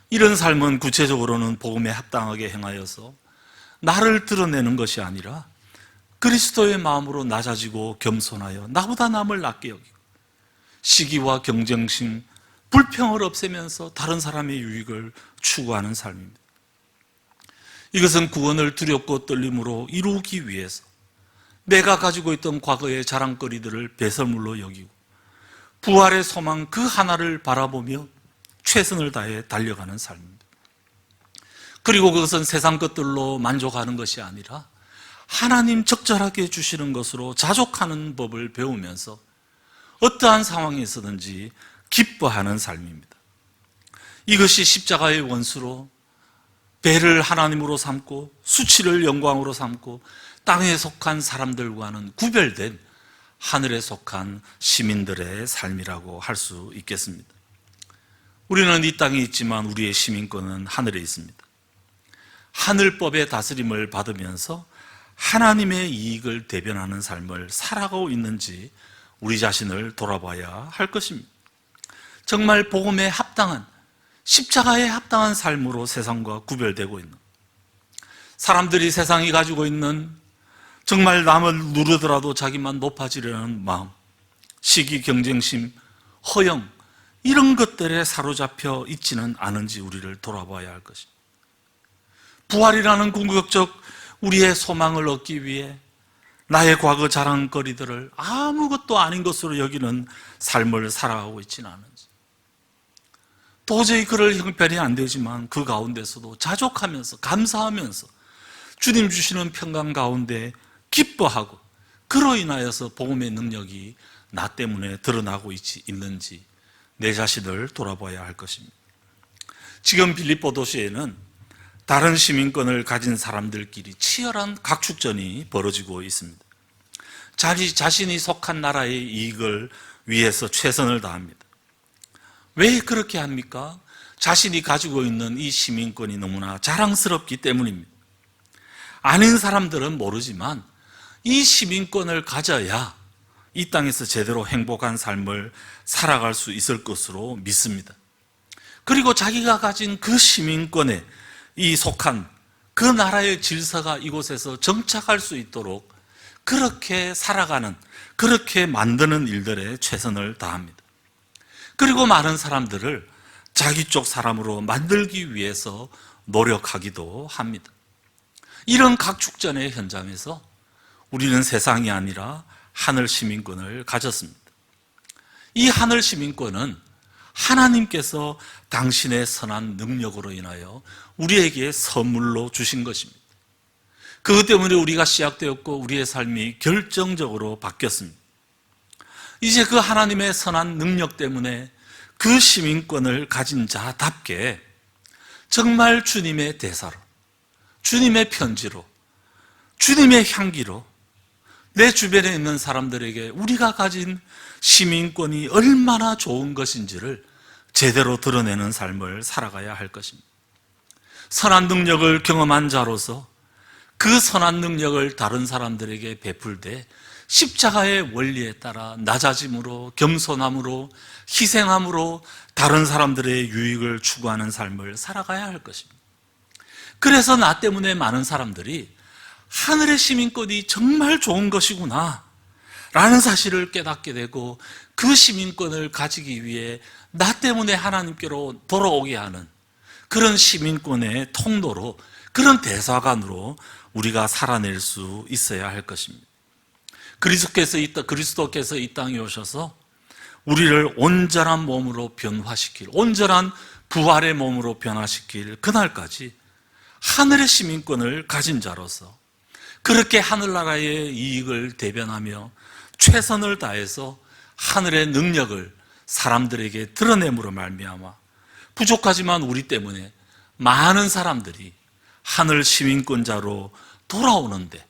이런 삶은 구체적으로는 복음에 합당하게 행하여서 나를 드러내는 것이 아니라 그리스도의 마음으로 낮아지고 겸손하여 나보다 남을 낮게 여기고 시기와 경쟁심, 불평을 없애면서 다른 사람의 유익을 추구하는 삶입니다. 이것은 구원을 두렵고 떨림으로 이루기 위해서 내가 가지고 있던 과거의 자랑거리들을 배설물로 여기고 부활의 소망 그 하나를 바라보며 최선을 다해 달려가는 삶입니다. 그리고 그것은 세상 것들로 만족하는 것이 아니라 하나님 적절하게 주시는 것으로 자족하는 법을 배우면서 어떠한 상황에서든지 기뻐하는 삶입니다. 이것이 십자가의 원수로 배를 하나님으로 삼고 수치를 영광으로 삼고 땅에 속한 사람들과는 구별된 하늘에 속한 시민들의 삶이라고 할 수 있겠습니다. 우리는 이 땅에 있지만 우리의 시민권은 하늘에 있습니다. 하늘법의 다스림을 받으면서 하나님의 이익을 대변하는 삶을 살아가고 있는지 우리 자신을 돌아봐야 할 것입니다. 정말 복음에 합당한, 십자가에 합당한 삶으로 세상과 구별되고 있는, 사람들이 세상이 가지고 있는 정말 남을 누르더라도 자기만 높아지려는 마음, 시기, 경쟁심, 허영, 이런 것들에 사로잡혀 있지는 않은지 우리를 돌아봐야 할 것입니다. 부활이라는 궁극적 우리의 소망을 얻기 위해 나의 과거 자랑거리들을 아무것도 아닌 것으로 여기는 삶을 살아가고 있지는 않은지, 도저히 그럴 형편이 안 되지만 그 가운데서도 자족하면서 감사하면서 주님 주시는 평강 가운데 기뻐하고 그로 인하여서 복음의 능력이 나 때문에 드러나고 있는지 내 자신을 돌아봐야 할 것입니다. 지금 빌립보 도시에는 다른 시민권을 가진 사람들끼리 치열한 각축전이 벌어지고 있습니다. 자신이 속한 나라의 이익을 위해서 최선을 다합니다. 왜 그렇게 합니까? 자신이 가지고 있는 이 시민권이 너무나 자랑스럽기 때문입니다. 아닌 사람들은 모르지만 이 시민권을 가져야 이 땅에서 제대로 행복한 삶을 살아갈 수 있을 것으로 믿습니다. 그리고 자기가 가진 그 시민권에 이 속한 그 나라의 질서가 이곳에서 정착할 수 있도록 그렇게 살아가는, 그렇게 만드는 일들에 최선을 다합니다. 그리고 많은 사람들을 자기 쪽 사람으로 만들기 위해서 노력하기도 합니다. 이런 각축전의 현장에서 우리는 세상이 아니라 하늘 시민권을 가졌습니다. 이 하늘 시민권은 하나님께서 당신의 선한 능력으로 인하여 우리에게 선물로 주신 것입니다. 그것 때문에 우리가 시작되었고 우리의 삶이 결정적으로 바뀌었습니다. 이제 그 하나님의 선한 능력 때문에 그 시민권을 가진 자답게 정말 주님의 대사로, 주님의 편지로, 주님의 향기로 내 주변에 있는 사람들에게 우리가 가진 시민권이 얼마나 좋은 것인지를 제대로 드러내는 삶을 살아가야 할 것입니다. 선한 능력을 경험한 자로서 그 선한 능력을 다른 사람들에게 베풀되 십자가의 원리에 따라 낮아짐으로, 겸손함으로, 희생함으로 다른 사람들의 유익을 추구하는 삶을 살아가야 할 것입니다. 그래서 나 때문에 많은 사람들이 하늘의 시민권이 정말 좋은 것이구나 라는 사실을 깨닫게 되고, 그 시민권을 가지기 위해 나 때문에 하나님께로 돌아오게 하는 그런 시민권의 통로로, 그런 대사관으로 우리가 살아낼 수 있어야 할 것입니다. 그리스도께서 이 땅에 오셔서 우리를 온전한 몸으로 변화시킬, 온전한 부활의 몸으로 변화시킬 그날까지 하늘의 시민권을 가진 자로서 그렇게 하늘나라의 이익을 대변하며 최선을 다해서 하늘의 능력을 사람들에게 드러냄으로 말미암아 부족하지만 우리 때문에 많은 사람들이 하늘 시민권자로 돌아오는데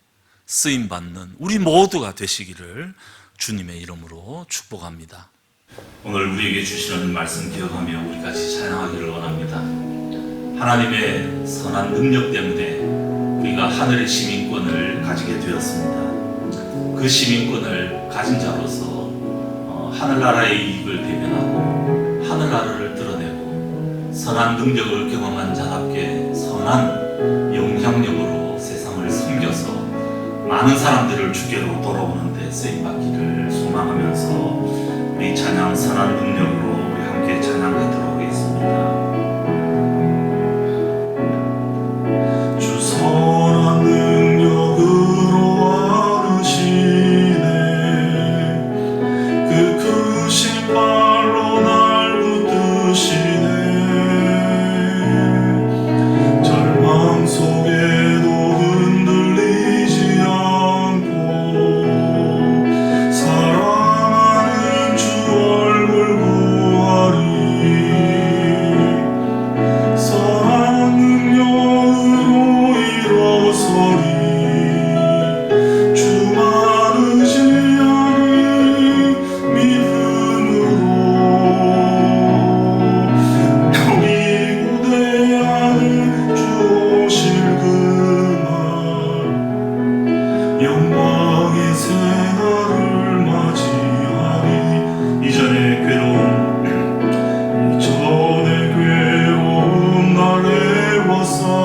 쓰임받는 우리 모두가 되시기를 주님의 이름으로 축복합니다. 오늘 우리에게 주시는 말씀 기억하며 우리 같이 찬양하기를 원합니다. 하나님의 선한 능력 때문에 우리가 하늘의 시민권을 가지게 되었습니다. 그 시민권을 가진 자로서 하늘나라의 이익을 대변하고 하늘나라를 드러내고 선한 능력을 경험한 자답게 선한 영향력으로 세상을 섬겨서 많은 사람들을 주께로 돌아오는 데 쓰임받기를 소망하면서 우리 찬양 선한 능력으로 우리 함께 찬양하도록 하겠습니다. 주 선한 능력으로 아르시네, 그 크신 발로 날 붙드시네. 절망 속에도 흔들리지 않고 사랑하는 주 얼굴 구하리. 선한 능력으로 일어서리. 주만 의지하리 믿음으로. 우리 고대하는 주 오실 그날 영광의 새날을 맞이하리. 이전의 괴로움 날 애워싸고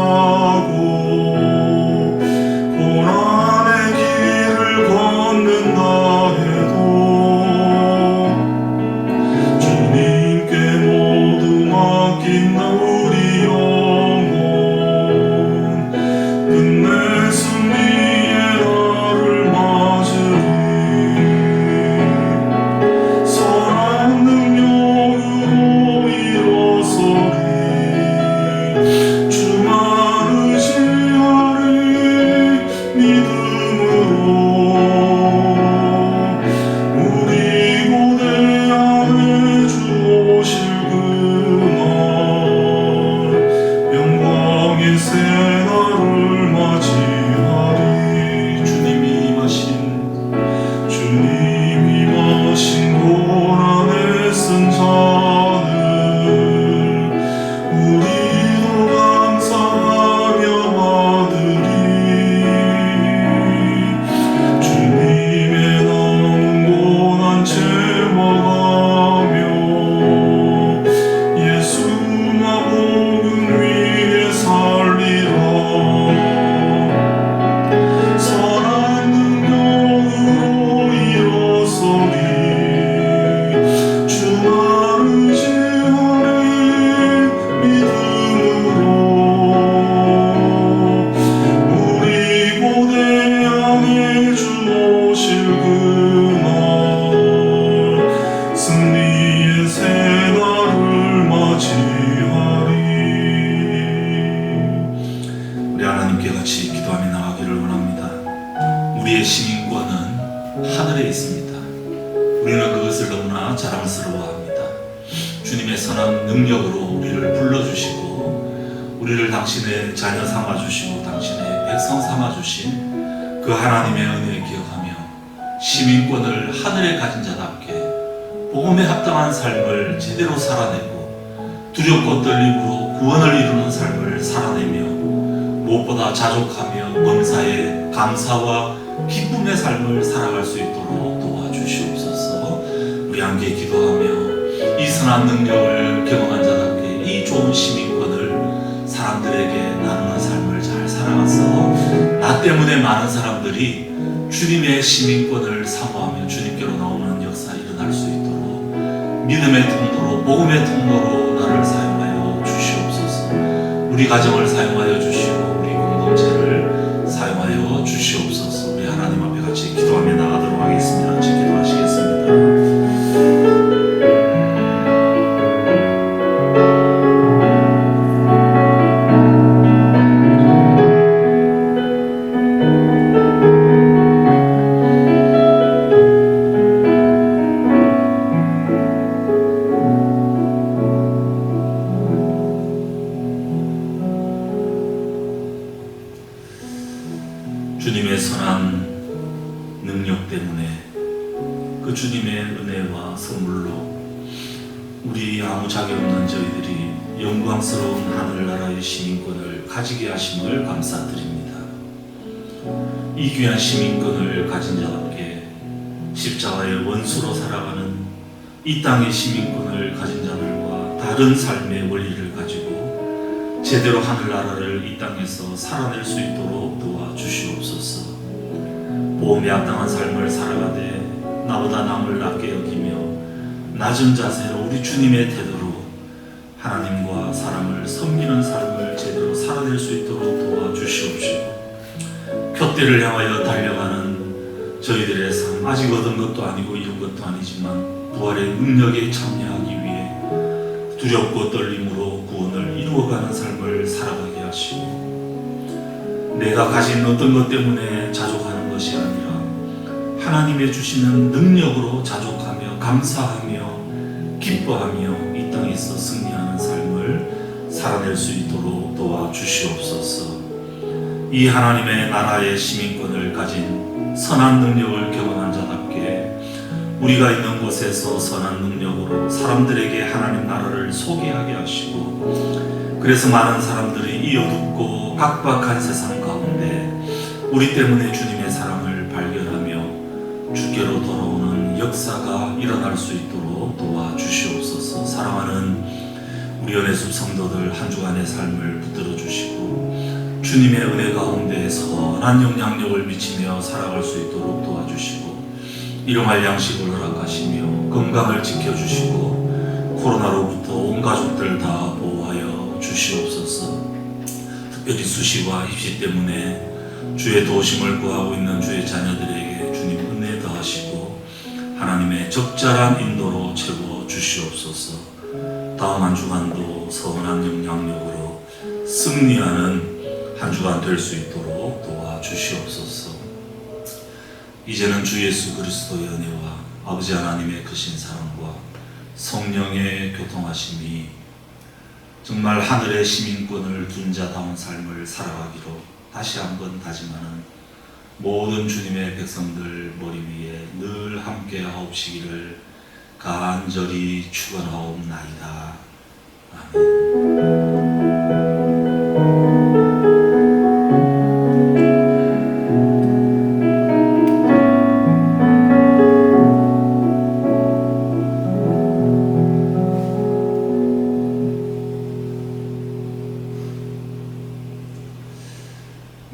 고난의 길을 걷는다 해도 주님께 모두 맡긴다 우리 영혼. 끝내 승리의 날을 맞으리. 선한 능력으로 일어서리. 주만 의지하리 믿음으로. 우리 고대하네 주 오실 그날 영광의 새날을 맞이하리. 주님이 마신 고난에 쓴 잔을 우리도 감사하며 받으리. 주님의 남은 고난 채워가며 예수만 복음 위에 살리라. 선한 능력으로 일어서리. 주만 의지하리 믿음으로. 우리 고대하네 주 오실 그날 승리의 새날을 맞이하리. 우리 하나님께 같이 기도하며 나가기를 원합니다. 우리의 시민권은 하늘에 있습니다. 우리는 그것을 너무나 자랑스러워합니다. 주님의 선한 능력으로 우리를 불러주시고 우리를 당신의 자녀 삼아주시고 당신의 백성 삼아주신 그 하나님의 은혜 기억하며 시민권을 하늘에 가진 자답게 복음에 합당한 삶을 제대로 살아내고 두렵고 떨림으로 구원을 이루는 삶을 살아내며 무엇보다 자족하며 범사에 감사와 기쁨의 삶을 살아갈 수 있도록 도와주시옵소서. 우리 함께 기도하며 이 선한 능력을 경험한 자답게 이 좋은 시민권을 사람들에게 나누는 삶을 잘 살아가서 나 때문에 많은 사람들이 주님의 시민권을 사모하며 주님께로 나오는 역사 일어날 수 있도록 믿음의 통로로 복음의 통로로 나를 사용하여 주시옵소서. 우리 가정을 사용하여 주시고 우리 공동체를 사용하여 주시옵소서. 우리 하나님 앞에 같이 기도하며 나가도록 하겠습니다. 같이 기도하시겠습니다. 주님의 선한 능력 때문에 그 주님의 은혜와 선물로 우리 아무 자격 없는 저희들이 영광스러운 하늘나라의 시민권을 가지게 하심을 감사드립니다. 이 귀한 시민권을 가진 자답게 십자가의 원수로 살아가는 이 땅의 시민권을 가진 자들과 다른 삶의 원리를 가지고 제대로 하늘나라를 이 땅에서 살아낼 수 있도록 도와주시옵소서. 보험에 합당한 삶을 살아가되 나보다 남을 낮게 여기며 낮은 자세로 우리 주님의 태도로 하나님과 사람을 섬기는 삶을 제대로 살아낼 수 있도록 도와주시옵시고, 표대를 향하여 달려가는 저희들의 삶, 아직 얻은 것도 아니고 이룬 것도 아니지만 부활의 능력에 참여하기 위해 두렵고 떨림으로 구원을 이루어가는 삶을 살아가게 하시고, 내가 가진 어떤 것 때문에 자족하는 것이 아니라 하나님의 주시는 능력으로 자족하며 감사하며 기뻐하며 이 땅에서 승리하는 삶을 살아낼 수 있도록 도와주시옵소서. 이 하나님의 나라의 시민권을 가진 선한 능력을 경험한 자답게 우리가 있는 곳에서 선한 능력으로 사람들에게 하나님 나라를 소개하게 하시고, 그래서 많은 사람들이 이 어둡고 각박한 세상 가운데 우리 때문에 주님의 사랑을 발견하며 주께로 돌아오는 역사가 일어날 수 있도록 도와주시옵소서. 사랑하는 우리 연애숲 성도들 한 주간의 삶을 붙들어 주시고 주님의 은혜 가운데 선한 영향력을 미치며 살아갈 수 있도록 도와주시고, 일용할 양식을 허락하시며 건강을 지켜주시고 코로나로부터 온 가족들 다 보호하여 주시옵소서. 특별히 수시와 입시 때문에 주의 도우심을 구하고 있는 주의 자녀들에게 주님 은혜 더하시고 하나님의 적절한 인도로 채워 주시옵소서. 다음 한 주간도 선한 영향력으로 승리하는 한 주간 될 수 있도록 도와주시옵소서. 이제는 주 예수 그리스도의 은혜와 아버지 하나님의 크신 사랑과 성령의 교통하심이 정말 하늘의 시민권을 둔 자다운 삶을 살아가기로 다시 한번 다짐하는 모든 주님의 백성들 머리 위에 늘 함께 하옵시기를 간절히 축원하옵나이다. 아멘.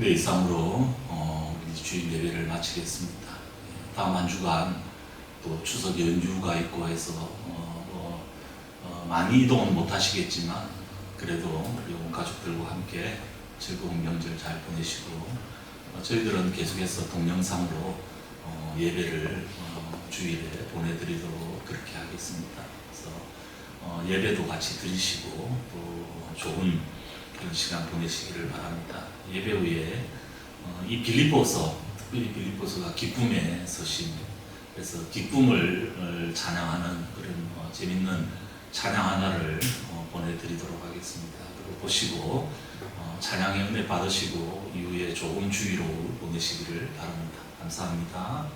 네, 이상으로 우리 주일 예배를 마치겠습니다. 다음 한 주간 또 추석 연휴가 있고 해서 많이 이동은 못 하시겠지만 그래도 우리 온 가족들과 함께 즐거운 명절 잘 보내시고, 저희들은 계속해서 동영상으로 예배를 주일에 보내드리도록 그렇게 하겠습니다. 그래서 예배도 같이 드리시고 또 좋은 그런 시간 보내시기를 바랍니다. 예배 후에 이 빌립보서, 특별히 빌립보서가 기쁨의 서신, 그래서 기쁨을 찬양하는 그런 재밌는 찬양 하나를 보내드리도록 하겠습니다. 그리고 보시고 찬양의 은혜 받으시고 이후에 좋은 주의로 보내시기를 바랍니다. 감사합니다.